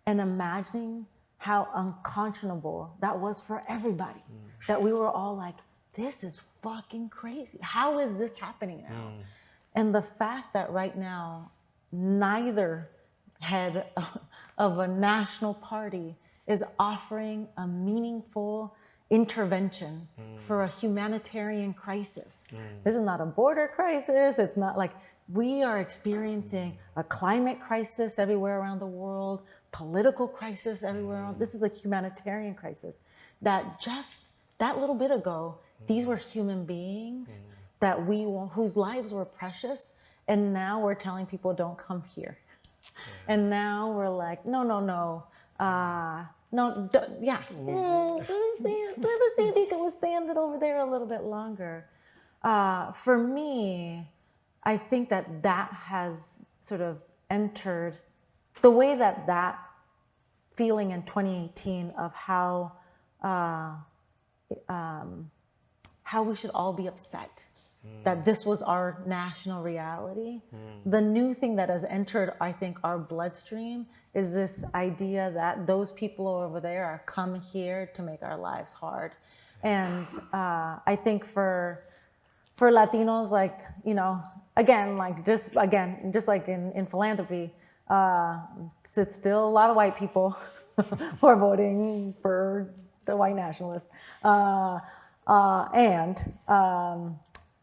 and imagining how unconscionable that was for everybody. That we were all like, this is fucking crazy. How is this happening now? And the fact that right now, neither head of a national party is offering a meaningful intervention for a humanitarian crisis. This is not a border crisis. It's not like, we are experiencing a climate crisis everywhere around the world, political crisis everywhere around. This is a humanitarian crisis that just that little bit ago, these were human beings that whose lives were precious. And now we're telling people, don't come here. And now we're like, no, yeah. Let's see if we can withstand it over there a little bit longer. For me, I think that has sort of entered the way that feeling in 2018 of how we should all be upset that this was our national reality. The new thing that has entered, I think, our bloodstream is this idea that those people over there are come here to make our lives hard. And I think for Latinos, like, you know, again, just like in philanthropy, it's still a lot of white people who are voting for the white nationalists.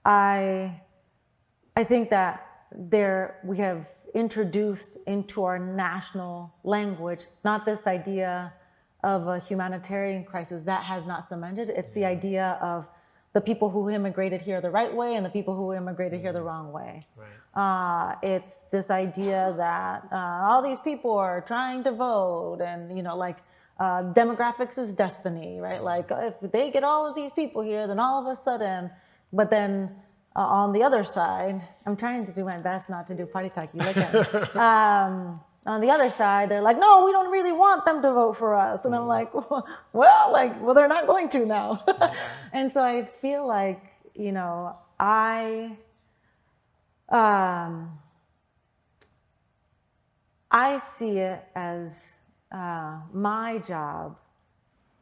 I think that we have introduced into our national language, not this idea of a humanitarian crisis that has not cemented. It's the idea of the people who immigrated here the right way and the people who immigrated here the wrong way. Right. It's this idea that all these people are trying to vote, and demographics is destiny, right? Like if they get all of these people here, then all of a sudden, but then on the other side, I'm trying to do my best not to do party talk. You look at me. On the other side, they're like, no, we don't really want them to vote for us. And I'm like, well, they're not going to now. And so I feel like, I see it as my job,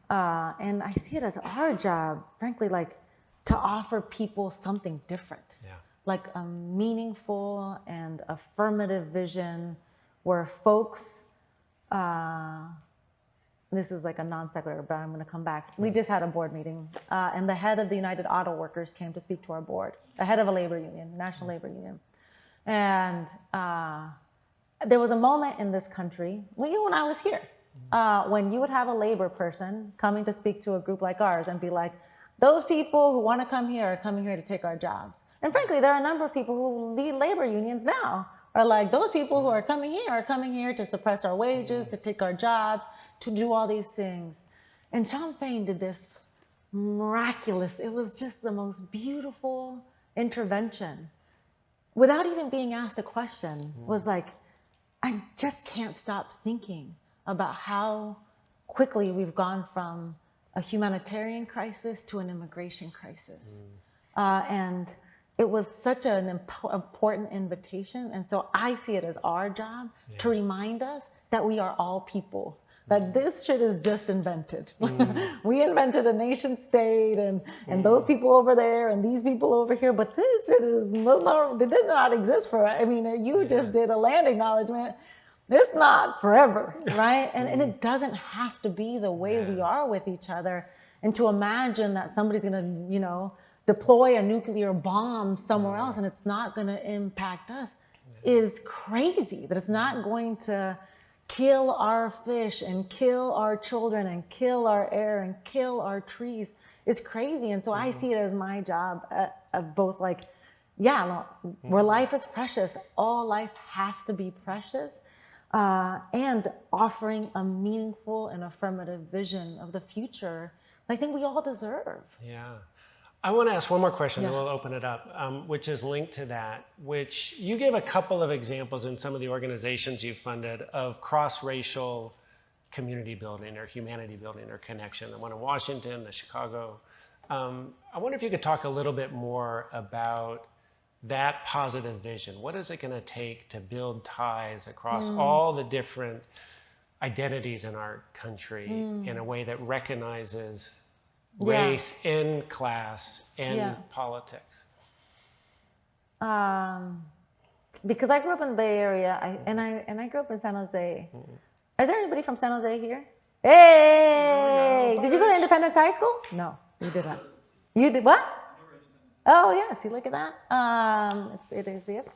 and I see it as our job, frankly, like to offer people something different, like a meaningful and affirmative vision where folks, this is like a non sequitur, but I'm going to come back. We just had a board meeting, and the head of the United Auto Workers came to speak to our board, the head of a labor union, national labor union. And there was a moment in this country, when I was here, when you would have a labor person coming to speak to a group like ours and be like, those people who want to come here are coming here to take our jobs. And frankly, there are a number of people who lead labor unions now are like, those people who are coming here to suppress our wages, to take our jobs, to do all these things. And Sean Fain did this miraculous, it was just the most beautiful intervention. Without even being asked a question, was like, I just can't stop thinking about how quickly we've gone from a humanitarian crisis to an immigration crisis. And it was such an important invitation. And so I see it as our job to remind us that we are all people, that this shit is just invented. We invented a nation state and those people over there and these people over here, but this shit is it did not exist for, you just did a land acknowledgement. It's not forever, right? And it doesn't have to be the way we are with each other. And to imagine that somebody's gonna, deploy a nuclear bomb somewhere else and it's not gonna impact us is crazy. That it's not going to kill our fish and kill our children and kill our air and kill our trees is crazy. And so I see it as my job of both like, where life is precious, all life has to be precious, and offering a meaningful and affirmative vision of the future I think we all deserve. Yeah. I want to ask one more question, then we'll open it up, which is linked to that, which you gave a couple of examples in some of the organizations you've funded of cross-racial community building or humanity building or connection. The one in Washington, the Chicago. I wonder if you could talk a little bit more about that positive vision. What is it going to take to build ties across all the different identities in our country in a way that recognizes race and class and politics? Because I grew up in the Bay Area, and I grew up in San Jose. Is there anybody from San Jose here? Hey! Did you go to Independence High School? No, you did not. You did what? Oh, yeah, see, look at that. It is, yes.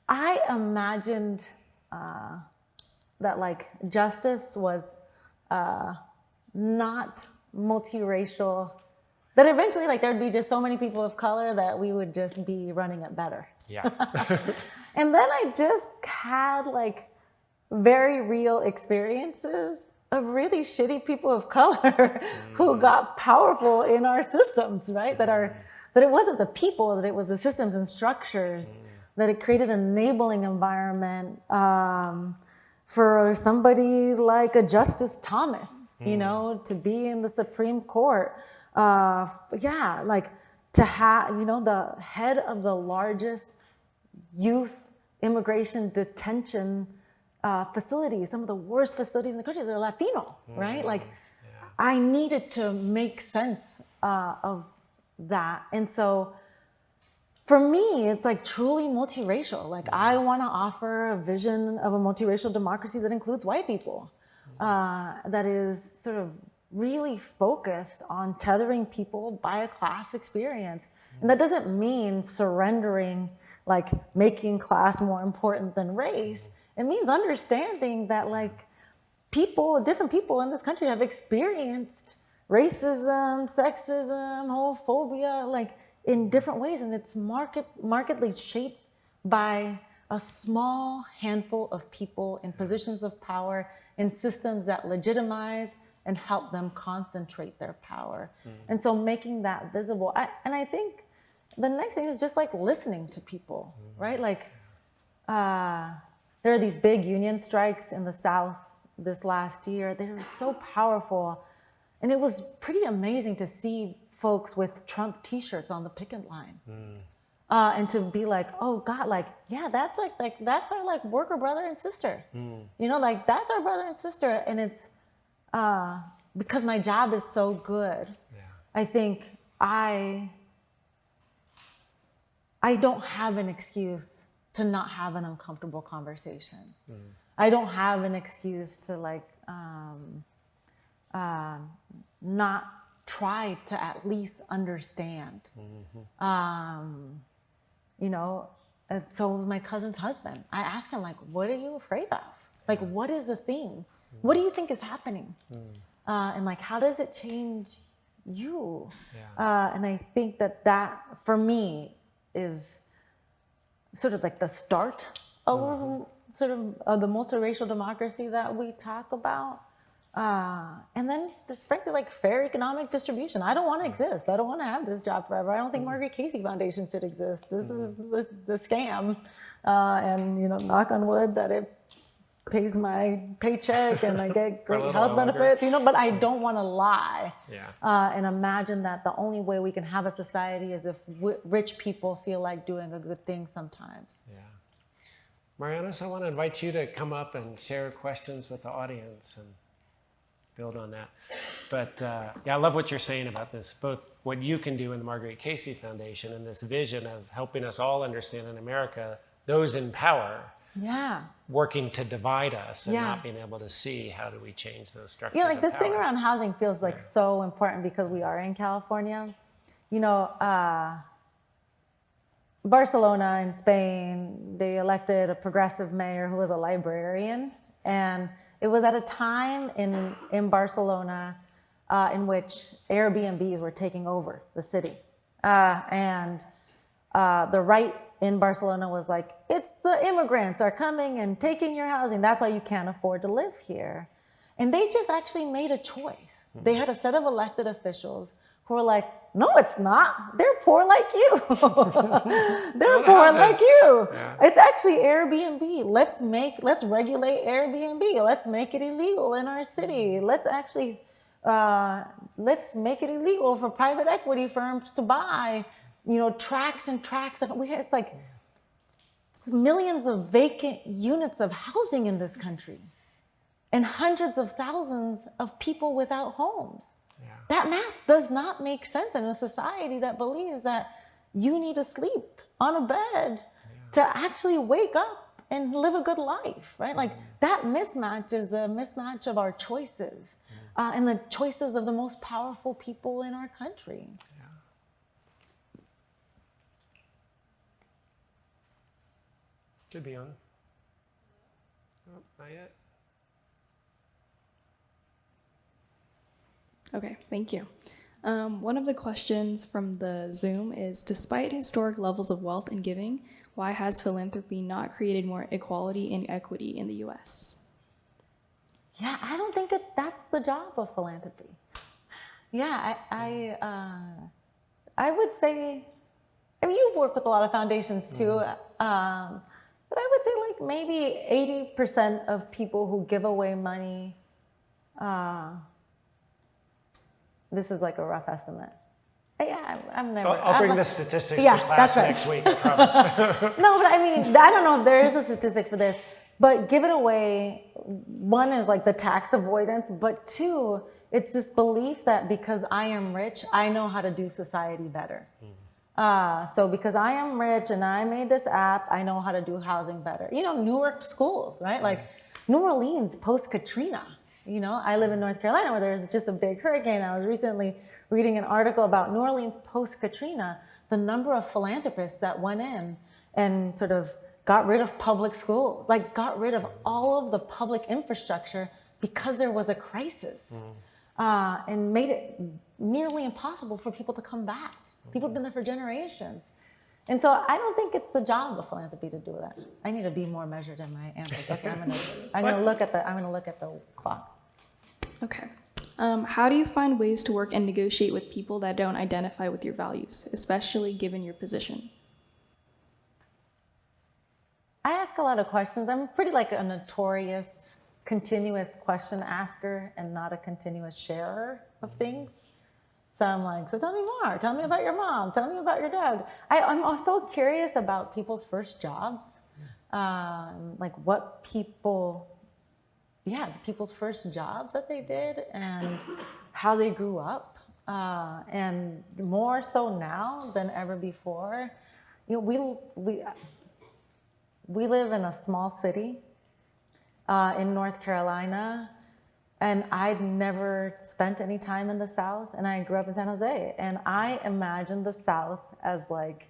I imagined that, like, justice was not multiracial, that eventually, like, there'd be just so many people of color that we would just be running it better. Yeah. And then I just had, like, very real experiences of really shitty people of color who got powerful in our systems, right? That it wasn't the people, that it was the systems and structures, that it created an enabling environment for somebody like a Justice Thomas, you know, to be in the Supreme Court. Like to have, you know, the head of the largest youth immigration detention facilities, some of the worst facilities in the country, are Latino, right? Like, I needed to make sense of that. And so for me, it's like truly multiracial. Like, I want to offer a vision of a multiracial democracy that includes white people, that is sort of really focused on tethering people by a class experience. And that doesn't mean surrendering, like making class more important than race. It means understanding that, like, people, different people in this country have experienced racism, sexism, homophobia, like in different ways. And it's markedly shaped by a small handful of people in positions of power, in systems that legitimize and help them concentrate their power. And so making that visible. And I think the next thing is just like listening to people, right? Like there are these big union strikes in the South this last year. They were so powerful. And it was pretty amazing to see folks with Trump t-shirts on the picket line. And to be like, oh God, like, yeah, that's that's our like worker brother and sister. You know, like that's our brother and sister. And it's because my job is so good. I think I don't have an excuse to not have an uncomfortable conversation. I don't have an excuse to like not try to at least understand. You know, so my cousin's husband, I asked him like, what are you afraid of? Like, what is the theme? What do you think is happening? And like, how does it change you? And I think that for me is sort of like the start of sort of the multiracial democracy that we talk about. And then there's frankly like fair economic distribution. I don't want to exist. I don't want to have this job forever. I don't think Marguerite Casey Foundation should exist. This is the scam. And, you know, knock on wood that it pays my paycheck and I get great health benefits, you know, but I don't want to lie and imagine that the only way we can have a society is if rich people feel like doing a good thing sometimes. Mariana, so I want to invite you to come up and share questions with the audience and build on that. But yeah, I love what you're saying about this, both what you can do in the Marguerite Casey Foundation and this vision of helping us all understand in America, those in power working to divide us and not being able to see how do we change those structures. Yeah, like this thing around housing feels like so important because we are in California. You know, Barcelona in Spain, they elected a progressive mayor who was a librarian. And it was at a time in Barcelona in which Airbnbs were taking over the city. And the right in Barcelona was like, it's the immigrants are coming and taking your housing. That's why you can't afford to live here. And they just actually made a choice. They had a set of elected officials who were like, no, it's not. They're poor like you. They're poor like you. It's actually Airbnb. Let's regulate Airbnb. Let's make it illegal in our city. Let's actually, let's make it illegal for private equity firms to buy, you know, tracts and tracts. It's like millions of vacant units of housing in this country and hundreds of thousands of people without homes. That math does not make sense in a society that believes that you need to sleep on a bed to actually wake up and live a good life, right? Like that mismatch is a mismatch of our choices and the choices of the most powerful people in our country. Should be on. Oh, not yet. Okay, thank you. One of the questions from the Zoom is, despite historic levels of wealth and giving, why has philanthropy not created more equality and equity in the US? Yeah, I don't think that's the job of philanthropy. Yeah, I would say, I mean, you work with a lot of foundations too, but I would say like maybe 80% of people who give away money, this is like a rough estimate. Yeah, I'm never. I'll bring the statistics to class next week, I promise. No, but I mean, I don't know if there is a statistic for this, but give it away, one is like the tax avoidance, but two, it's this belief that because I am rich, I know how to do society better. So because I am rich and I made this app, I know how to do housing better. You know, Newark schools, right? Like New Orleans post-Katrina. You know, I live in North Carolina where there's just a big hurricane. I was recently reading an article about New Orleans post-Katrina, the number of philanthropists that went in and sort of got rid of public schools, like got rid of all of the public infrastructure because there was a crisis. and made it nearly impossible for people to come back. People have been there for generations. And so I don't think it's the job of philanthropy to do that. I need to be more measured in my answers. Okay, I'm gonna look at the clock. Okay. How do you find ways to work and negotiate with people that don't identify with your values, especially given your position? I ask a lot of questions. I'm pretty like a notorious continuous question asker and not a continuous sharer of things. So I'm like, so tell me more. Tell me about your mom. Tell me about your dog. I'm also curious about people's first jobs, like what people's first jobs that they did and how they grew up. And more so now than ever before. You know, we live in a small city in North Carolina. And I'd never spent any time in the South, and I grew up in San Jose. And I imagined the South as like,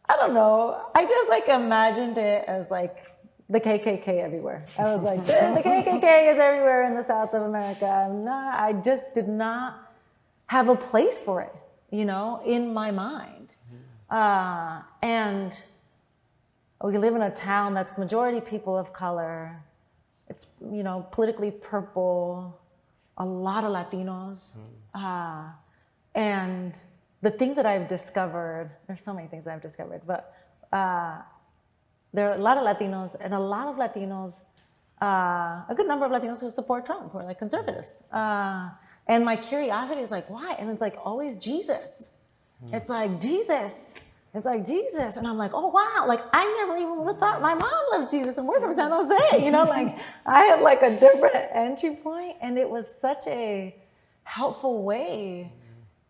I don't know, I just like imagined it as like the KKK everywhere. I was like, the KKK is everywhere in the South of America. I just did not have a place for it, you know, in my mind. And we live in a town that's majority people of color. It's, you know, politically purple, a lot of Latinos. And the thing that I've discovered, there's so many things I've discovered, but there are a lot of Latinos and a lot of Latinos, a good number of Latinos who support Trump, who are like conservatives. And my curiosity is like, why? And it's like always Jesus. It's like Jesus. It's like Jesus, and I'm like, oh wow, like I never even would have thought my mom loved Jesus, and we're from San Jose, you know, like I had like a different entry point, and it was such a helpful way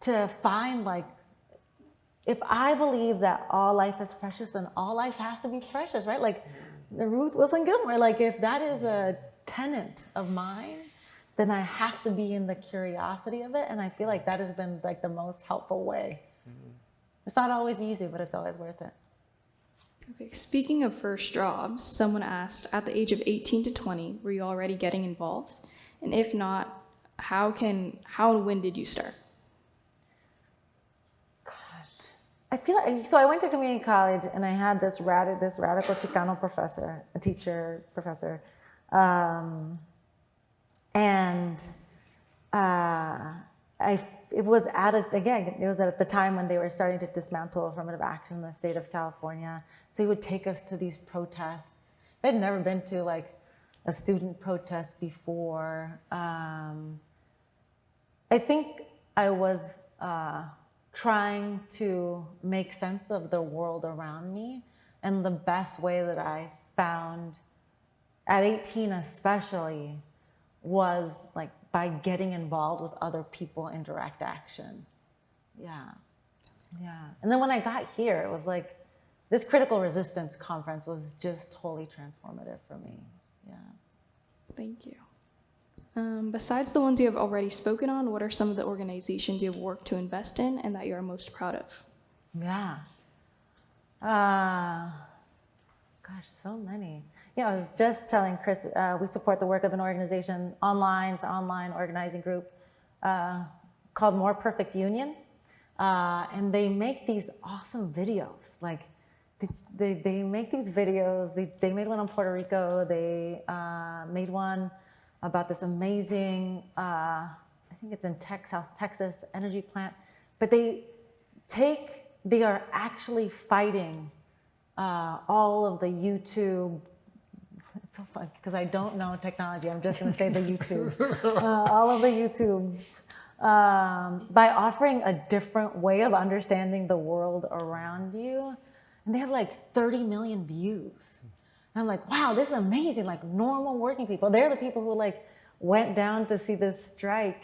to find like, if I believe that all life is precious, then all life has to be precious, right? Like the Ruth Wilson Gilmore, like if that is a tenet of mine, then I have to be in the curiosity of it, and I feel like that has been like the most helpful way. It's not always easy, but it's always worth it. Okay, speaking of first jobs, someone asked, at the age of 18 to 20, were you already getting involved? And if not, how and when did you start? Gosh, I feel like, so I went to community college and I had this radical Chicano professor, a teacher, professor. It was at the time when they were starting to dismantle affirmative action in the state of California. So he would take us to these protests. I'd never been to like a student protest before. I think I was trying to make sense of the world around me, and the best way that I found at 18 especially was like by getting involved with other people in direct action. Yeah. And then when I got here, it was like this critical resistance conference was just totally transformative for me. Yeah. Thank you. Besides the ones you have already spoken on, what are some of the organizations you have worked to invest in and that you are most proud of? Yeah. Gosh, so many. Yeah, I was just telling Chris, we support the work of an organization it's an online organizing group called More Perfect Union. And they make these awesome videos. Like they make these videos. They made one on Puerto Rico. They made one about this amazing, I think it's in South Texas energy plant. But they are actually fighting all of the YouTube. It's so fun because I don't know technology. I'm just going to say the YouTube. All of the YouTubes by offering a different way of understanding the world around you. And they have like 30 million views. And I'm like, wow, this is amazing. Like normal working people. They're the people who like went down to see this strike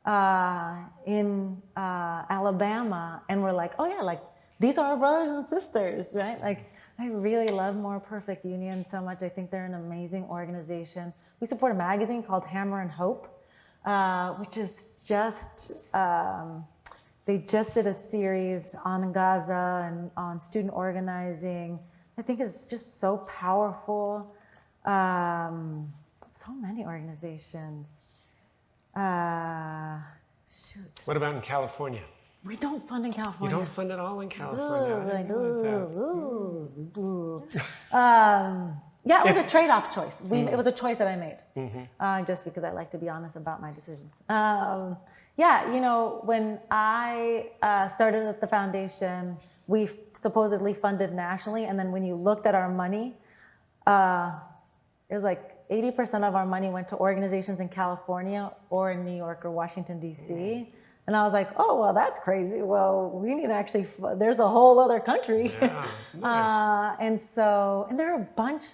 in Alabama and were like, oh yeah, like these are our brothers and sisters, right? Like I really love More Perfect Union so much. I think they're an amazing organization. We support a magazine called Hammer and Hope, which is just, they just did a series on Gaza and on student organizing. I think it's just so powerful. So many organizations. Shoot. What about in California? We don't fund in California. You don't fund at all in California. I didn't realize that. Yeah, it was a trade-off choice. It was a choice that I made, just because I like to be honest about my decisions. Yeah, you know, when I started at the foundation, we supposedly funded nationally, and then when you looked at our money, it was like 80% of our money went to organizations in California or in New York or Washington, D.C. And I was like, oh, well, that's crazy. Well, we need to actually, there's a whole other country. Yeah, nice. And there are a bunch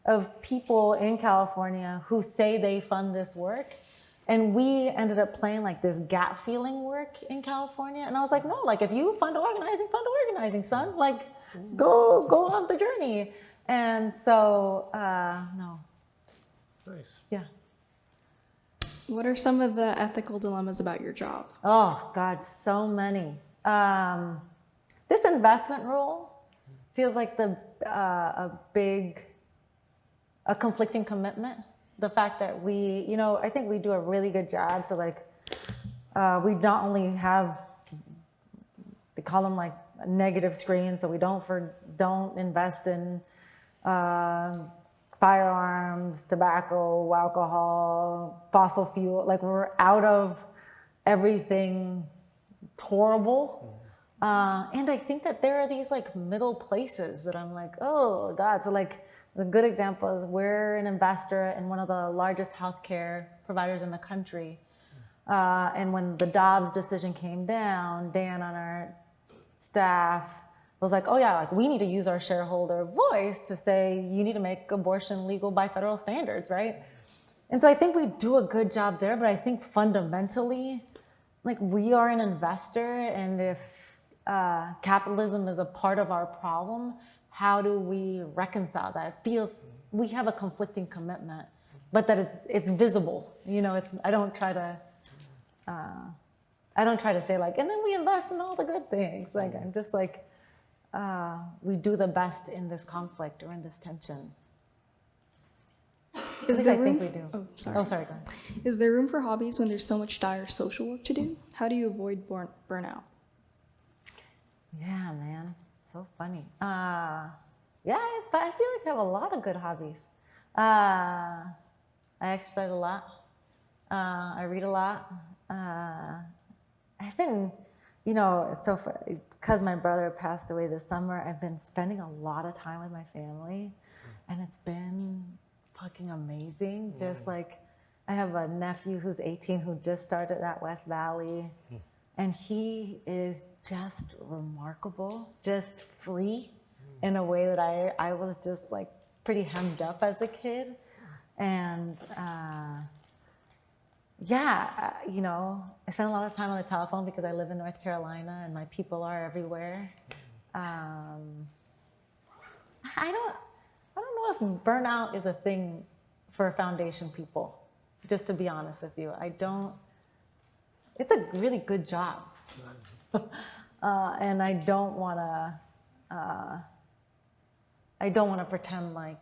of people in California who say they fund this work. And we ended up playing like this gap filling work in California. And I was like, no, like if you fund organizing, son. Like go on the journey. And so, no. Nice. Yeah. What are some of the ethical dilemmas about your job? Oh, God, so many. This investment rule feels like a conflicting commitment. The fact that we, you know, I think we do a really good job. So like, we not only have, they call them like negative screens. So we don't invest in firearms, tobacco, alcohol, fossil fuel. Like we're out of everything horrible. And I think that there are these like middle places that I'm like, oh God. So like the good example is we're an investor in one of the largest healthcare providers in the country. And when the Dobbs decision came down, Dan on our staff was like, oh yeah, like we need to use our shareholder voice to say, you need to make abortion legal by federal standards, right? And so I think we do a good job there, but I think fundamentally, like we are an investor, and if capitalism is a part of our problem, how do we reconcile that? It feels, we have a conflicting commitment, but that it's visible. You know, I don't try to say like, and then we invest in all the good things. Like, I'm just like, we do the best in this conflict or in this tension. Is there room? I think we do. Oh, sorry. Oh, sorry, go ahead. Is there room for hobbies when there's so much dire social work to do? How do you avoid burnout? Yeah, man. So funny. Yeah, but I feel like I have a lot of good hobbies. I exercise a lot. I read a lot. I've been, you know, it's so funny, because my brother passed away this summer, I've been spending a lot of time with my family, and it's been fucking amazing. Just like, I have a nephew who's 18 who just started at West Valley, and he is just remarkable, just free in a way that I was just like pretty hemmed up as a kid. And you know, I spend a lot of time on the telephone because I live in North Carolina and my people are everywhere. I don't know if burnout is a thing for foundation people, just to be honest with you. It's a really good job. And I don't want to pretend like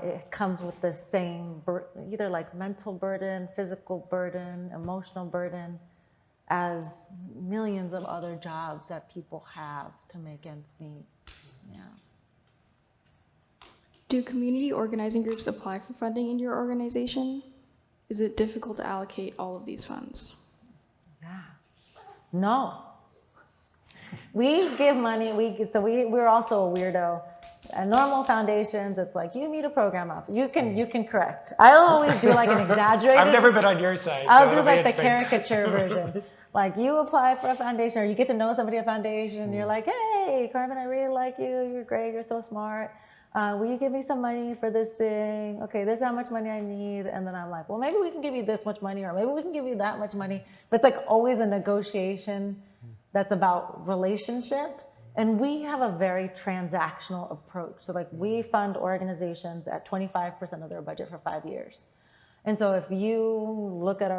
it comes with the same either like mental burden, physical burden, emotional burden as millions of other jobs that people have to make ends meet. Yeah. Do community organizing groups apply for funding in your organization? Is it difficult to allocate all of these funds? Yeah. No. We give money. We're also a weirdo. At normal foundations, it's like you meet a program up. You can correct. I'll always do like an exaggerated. I've never been on your side. I'll do like the caricature version. Like you apply for a foundation, or you get to know somebody at a foundation. You're like, hey, Carmen, I really like you. You're great. You're so smart. Will you give me some money for this thing? Okay, this is how much money I need. And then I'm like, well, maybe we can give you this much money, or maybe we can give you that much money. But it's like always a negotiation that's about relationship. And we have a very transactional approach. So like we fund organizations at 25% of their budget for 5 years. And so if you look at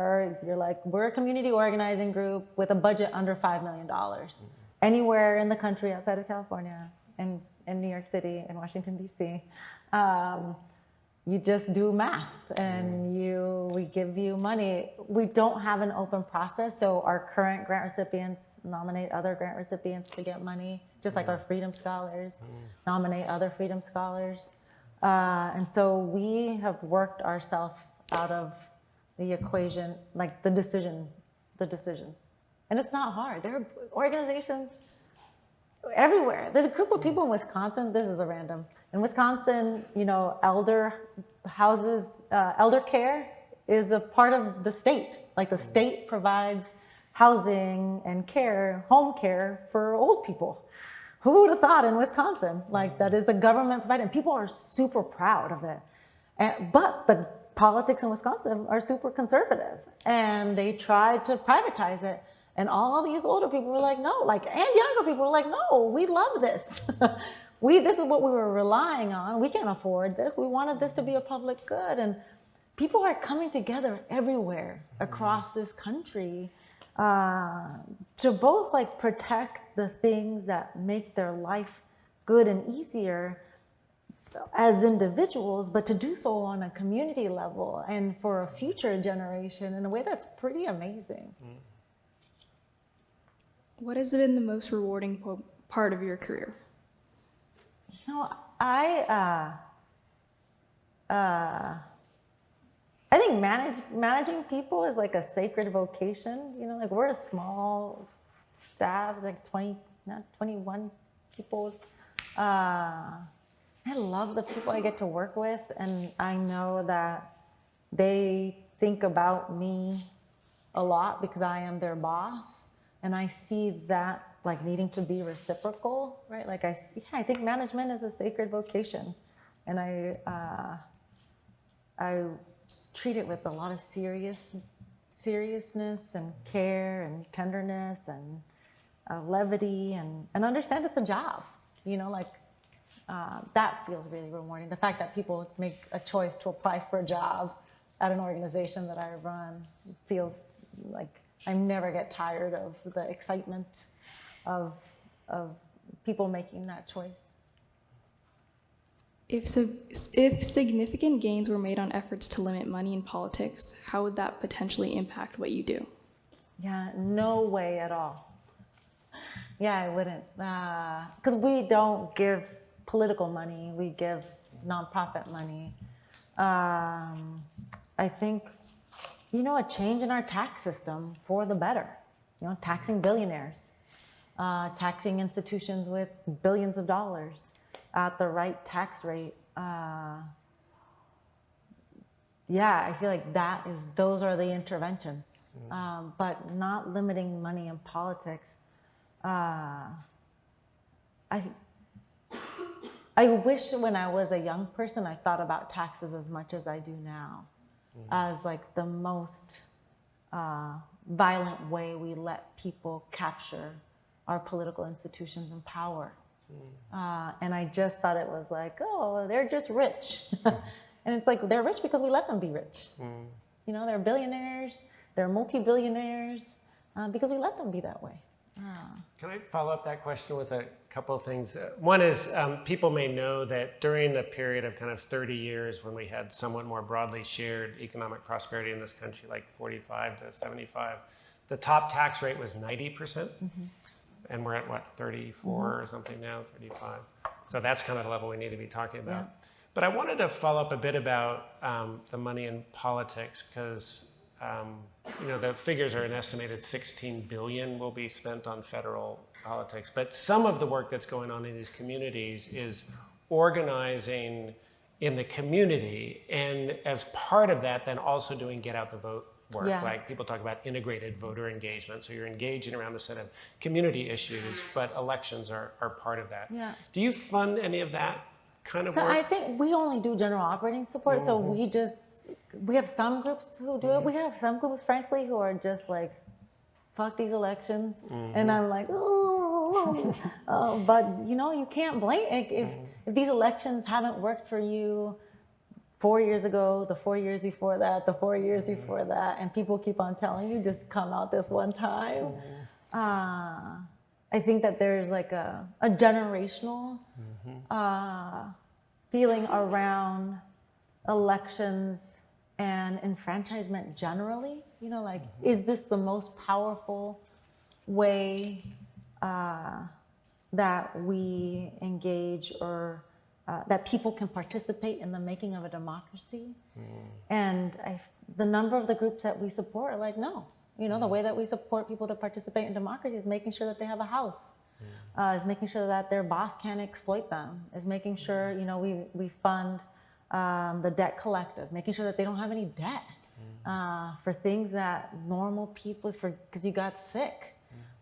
you're like, we're a community organizing group with a budget under $5 million. Anywhere in the country outside of California and in New York City and Washington, D.C. you just do math and we give you money. We don't have an open process, so our current grant recipients nominate other grant recipients to get money, just like our Freedom Scholars nominate other Freedom Scholars. And so we have worked ourselves out of the equation, like the decisions. And it's not hard. There are organizations everywhere. There's a group of people in Wisconsin, this is a random. In Wisconsin, elder care is a part of the state. Like the state provides housing and care, home care for old people. Who would have thought in Wisconsin? Like that is a government provided, and people are super proud of it. But the politics in Wisconsin are super conservative, and they tried to privatize it. And all these older people were like, no, and younger people were like, no, we love this. This is what we were relying on. We can't afford this. We wanted this to be a public good. And people are coming together everywhere across this country to both protect the things that make their life good and easier as individuals, but to do so on a community level and for a future generation in a way that's pretty amazing. What has been the most rewarding part of your career? I think managing people is like a sacred vocation. We're a small staff, 21 people. I love the people I get to work with, and I know that they think about me a lot because I am their boss, and I see that needing to be reciprocal, right? I think management is a sacred vocation, and I treat it with a lot of seriousness and care and tenderness and levity, and understand it's a job, that feels really rewarding. The fact that people make a choice to apply for a job at an organization that I run feels like I never get tired of the excitement of people making that choice. If significant gains were made on efforts to limit money in politics, how would that potentially impact what you do? Yeah, no way at all. Yeah, I wouldn't. Because we don't give political money, we give nonprofit money. I think, a change in our tax system for the better. Taxing billionaires, taxing institutions with billions of dollars at the right tax rate. I feel like those are the interventions, but not limiting money in politics. I wish when I was a young person, I thought about taxes as much as I do now, as the most violent way we let people capture our political institutions and power. And I just thought it was they're just rich. And it's they're rich because we let them be rich. They're billionaires, they're multi-billionaires because we let them be that way. Can I follow up that question with a couple of things? One is people may know that during the period of kind of 30 years when we had somewhat more broadly shared economic prosperity in this country, 45 to 75, the top tax rate was 90%. And we're at 34 or something now, 35. So that's kind of the level we need to be talking about. Yeah. But I wanted to follow up a bit about the money in politics, because the figures are an estimated $16 billion will be spent on federal politics. But some of the work that's going on in these communities is organizing in the community, and as part of that, then also doing get out the vote work. Yeah. People talk about integrated voter engagement. So you're engaging around the set of community issues, but elections are part of that. Yeah. Do you fund any of that kind of work? I think we only do general operating support. So we have some groups who do it. We have some groups, frankly, who are just fuck these elections. And I'm ooh. But you can't blame if these elections haven't worked for you 4 years ago, the 4 years before that, the 4 years before that, and people keep on telling you, just come out this one time. I think that there's a generational feeling around elections and enfranchisement generally? You know, like, is this the most powerful way that we engage or that people can participate in the making of a democracy? And the number of the groups that we support are like, no. You know, the way that we support people to participate in democracy is making sure that they have a house, is making sure that their boss can't exploit them, is making sure, you know, we fund the debt collective, making sure that they don't have any debt for things that normal people, because you got sick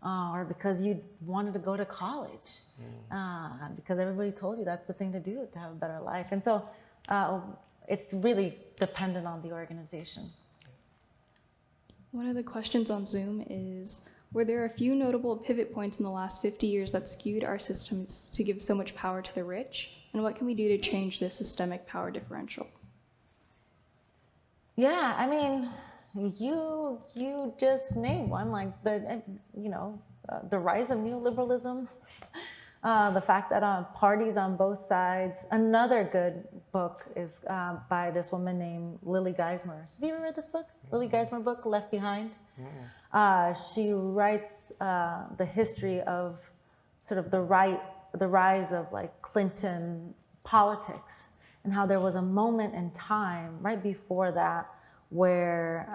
or because you wanted to go to college, because everybody told you that's the thing to do to have a better life. And so it's really dependent on the organization. One of the questions on Zoom is, were there a few notable pivot points in the last 50 years that skewed our systems to give so much power to the rich? And what can we do to change this systemic power differential? Yeah, I mean, you just named one, like the rise of neoliberalism, the fact that parties on both sides. Another good book is by this woman named Lily Geismer. Have you ever read this book? Lily Geismer book, Left Behind? She writes the history of sort of the rise of like Clinton politics, and how there was a moment in time right before that where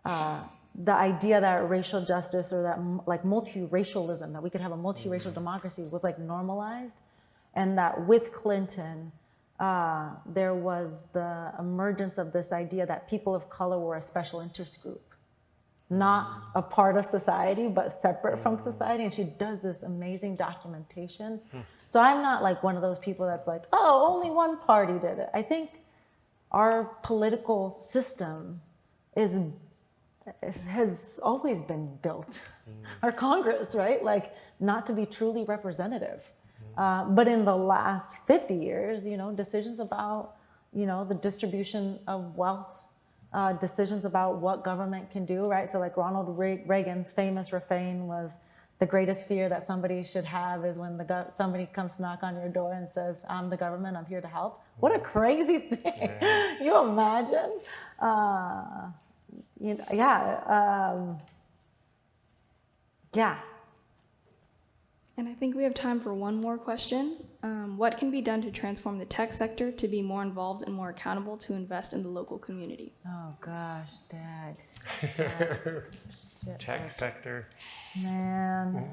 the idea that racial justice or that like multiracialism, that we could have a multiracial democracy, was like normalized, and that with Clinton there was the emergence of this idea that people of color were a special interest group, not a part of society, but separate from society. And she does this amazing documentation. So I'm not like one of those people that's like, oh, only one party did it. I think our political system has always been built. Our Congress, right? Like, not to be truly representative. But in the last 50 years, you know, decisions about, you know, the distribution of wealth, decisions about what government can do, right? So like Ronald Reagan's famous refrain was, the greatest fear that somebody should have is when somebody comes to knock on your door and says, I'm the government, I'm here to help. What a crazy thing. Yeah. You imagine? Yeah. And I think we have time for one more question. What can be done to transform the tech sector to be more involved and more accountable to invest in the local community? Oh gosh, Dad. Tech sector. Man.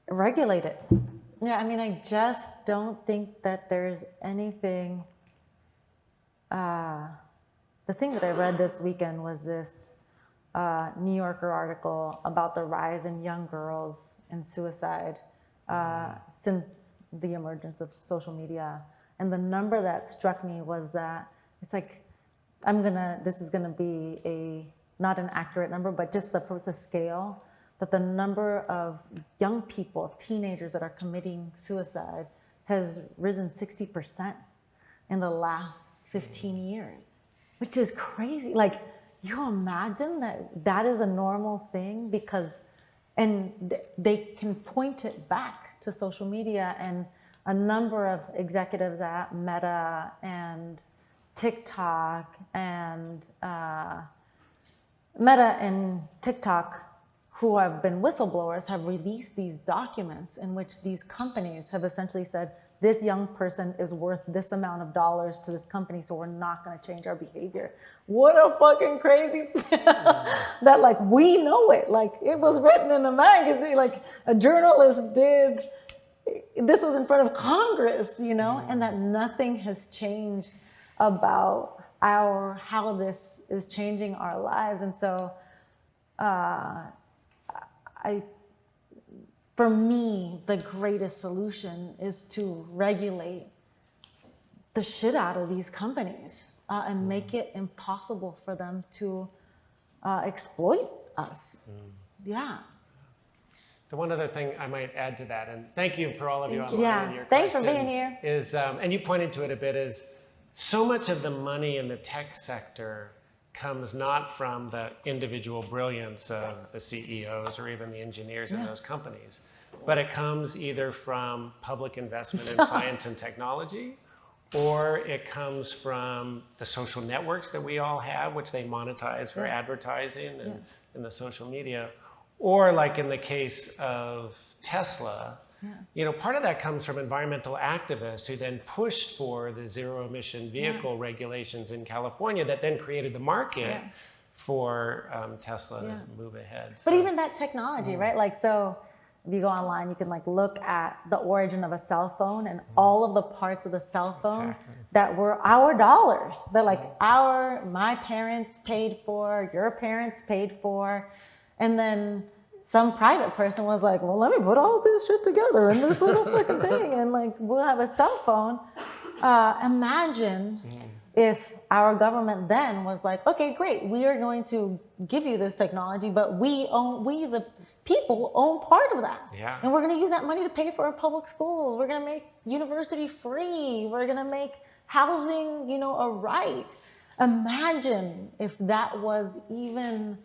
Regulate it. Yeah, I mean, I just don't think that there's anything. The thing that I read this weekend was this New Yorker article about the rise in young girls and suicide since the emergence of social media. And the number that struck me was that it's like, this is gonna be not an accurate number, but just the scale, that the number of young people, of teenagers that are committing suicide has risen 60% in the last 15 years, which is crazy. Like, you imagine that is a normal thing, and they can point it back to social media, and a number of executives at Meta and TikTok and who have been whistleblowers, have released these documents in which these companies have essentially said, this young person is worth this amount of dollars to this company, so we're not going to change our behavior. What a fucking crazy thing. That, like, we know it. Like, it was written in a magazine. Like, a journalist did. This was in front of Congress, you know, and that nothing has changed about how this is changing our lives. And so, for me, the greatest solution is to regulate the shit out of these companies and make it impossible for them to exploit us. Yeah. The one other thing I might add to that, and thank you for all of you online and your thanks questions, for being here. Is, and you pointed to it a bit, is so much of the money in the tech sector comes not from the individual brilliance of the CEOs or even the engineers in those companies, but it comes either from public investment in science and technology, or it comes from the social networks that we all have, which they monetize for advertising and in the social media, or like in the case of Tesla, you know, part of that comes from environmental activists who then pushed for the zero emission vehicle regulations in California that then created the market for Tesla to move ahead. But even that technology, right? Like, so if you go online, you can like look at the origin of a cell phone and all of the parts of the cell phone that were our dollars, that like my parents paid for, your parents paid for, and then some private person was like, well, let me put all this shit together in this little freaking thing, and like we'll have a cell phone. Imagine if our government then was like, okay, great, we are going to give you this technology, but we the people own part of that. Yeah. And we're going to use that money to pay for our public schools. We're going to make university free. We're going to make housing, you know, a right. Imagine if that was even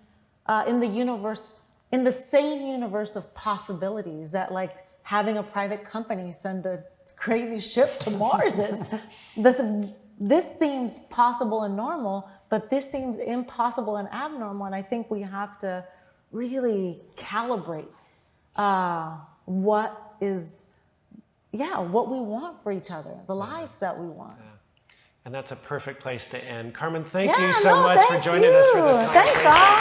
in the universe, in the same universe of possibilities that like having a private company send a crazy ship to Mars is. This seems possible and normal, but this seems impossible and abnormal. And I think we have to really calibrate what we want for each other, the lives that we want. And that's a perfect place to end. Carmen, thank you so much for joining us for this conversation. Thanks, all.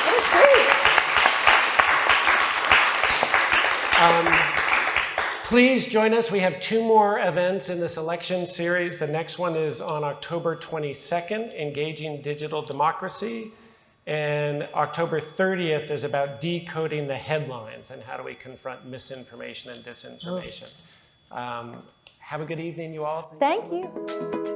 It was great. Please join us. We have 2 more events in this election series. The next one is on October 22nd, Engaging Digital Democracy. And October 30th is about decoding the headlines and how do we confront misinformation and disinformation. Have a good evening, you all. Thank you.